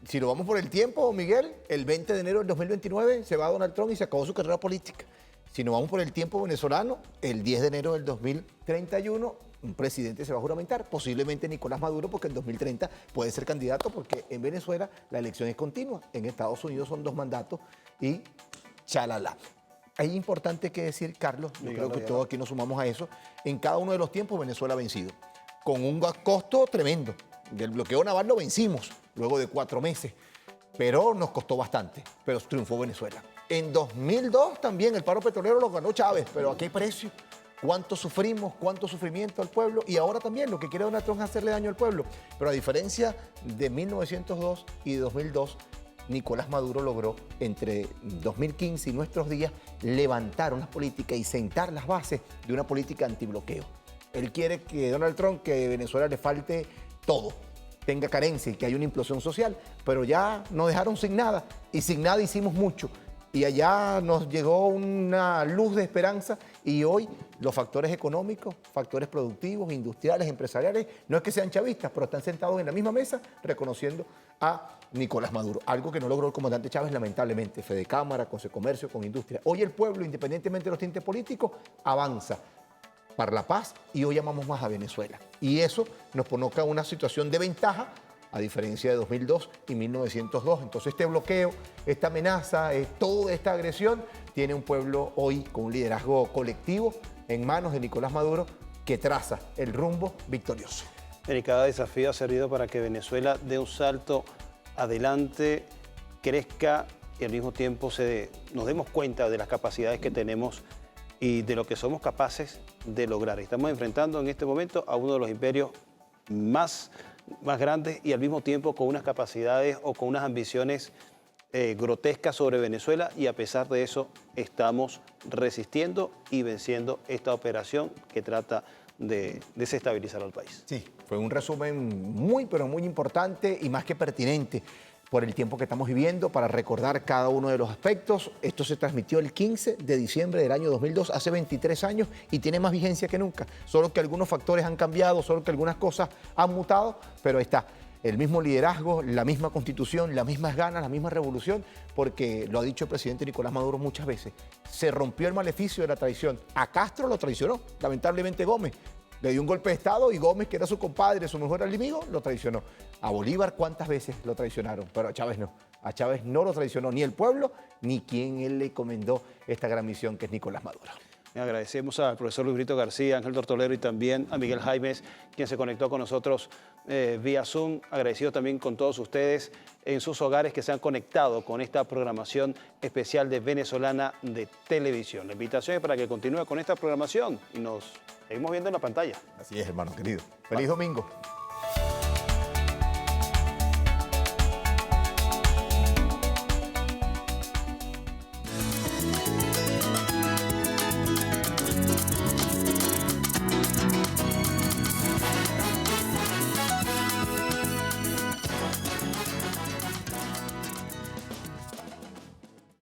si lo vamos por el tiempo, Miguel, el 20 de enero del 2029 se va Donald Trump y se acabó su carrera política. Si nos vamos por el tiempo venezolano, el 10 de enero del 2031, un presidente se va a juramentar, posiblemente Nicolás Maduro, porque en 2030 puede ser candidato, porque en Venezuela la elección es continua. En Estados Unidos son 2 mandatos y chalala. Hay importante que decir, Carlos, yo creo que todos aquí nos sumamos a eso, en cada uno de los tiempos Venezuela ha vencido, con un costo tremendo. Del bloqueo naval lo vencimos luego de 4 meses, pero nos costó bastante, pero triunfó Venezuela. En 2002 también el paro petrolero lo ganó Chávez, pero ¿a qué precio? ¿Cuánto sufrimos? ¿Cuánto sufrimiento al pueblo? Y ahora también lo que quiere Donald Trump es hacerle daño al pueblo. Pero a diferencia de 1902 y de 2002, Nicolás Maduro logró entre 2015 y nuestros días levantar una política y sentar las bases de una política antibloqueo. Él quiere que Donald Trump, que a Venezuela le falte todo, tenga carencia y que haya una implosión social, pero ya nos dejaron sin nada y sin nada hicimos mucho. Y allá nos llegó una luz de esperanza y hoy los factores económicos, factores productivos, industriales, empresariales, no es que sean chavistas, pero están sentados en la misma mesa reconociendo a Nicolás Maduro. Algo que no logró el comandante Chávez, lamentablemente. Fede Cámara, Comercio, con Industria. Hoy el pueblo, independientemente de los tintes políticos, avanza para la paz y hoy amamos más a Venezuela. Y eso nos coloca en una situación de ventaja a diferencia de 2002 y 1902. Entonces este bloqueo, esta amenaza, toda esta agresión, tiene un pueblo hoy con un liderazgo colectivo en manos de Nicolás Maduro que traza el rumbo victorioso. Y cada desafío ha servido para que Venezuela dé un salto adelante, crezca y al mismo tiempo nos demos cuenta de las capacidades que tenemos y de lo que somos capaces de lograr. Estamos enfrentando en este momento a uno de los imperios más grandes y al mismo tiempo con unas capacidades o con unas ambiciones grotescas sobre Venezuela, y a pesar de eso estamos resistiendo y venciendo esta operación que trata de desestabilizar al país. Sí, fue un resumen muy, pero muy importante y más que pertinente por el tiempo que estamos viviendo, para recordar cada uno de los aspectos. Esto se transmitió el 15 de diciembre del año 2002, hace 23 años, y tiene más vigencia que nunca. Solo que algunos factores han cambiado, solo que algunas cosas han mutado, pero está el mismo liderazgo, la misma constitución, las mismas ganas, la misma revolución, porque lo ha dicho el presidente Nicolás Maduro muchas veces, se rompió el maleficio de la traición. A Castro lo traicionó, lamentablemente Gómez. Le dio un golpe de Estado y Gómez, que era su compadre, su mejor enemigo, lo traicionó. A Bolívar, ¿cuántas veces lo traicionaron? Pero a Chávez no. A Chávez no lo traicionó ni el pueblo, ni quien él le encomendó esta gran misión, que es Nicolás Maduro. Agradecemos al profesor Luis Brito García, Ángel Tortolero y también a Miguel Jaimes, quien se conectó con nosotros vía Zoom. Agradecido también con todos ustedes en sus hogares que se han conectado con esta programación especial de Venezolana de Televisión. La invitación es para que continúe con esta programación y nos seguimos viendo en la pantalla. Así es, hermano querido. Feliz domingo.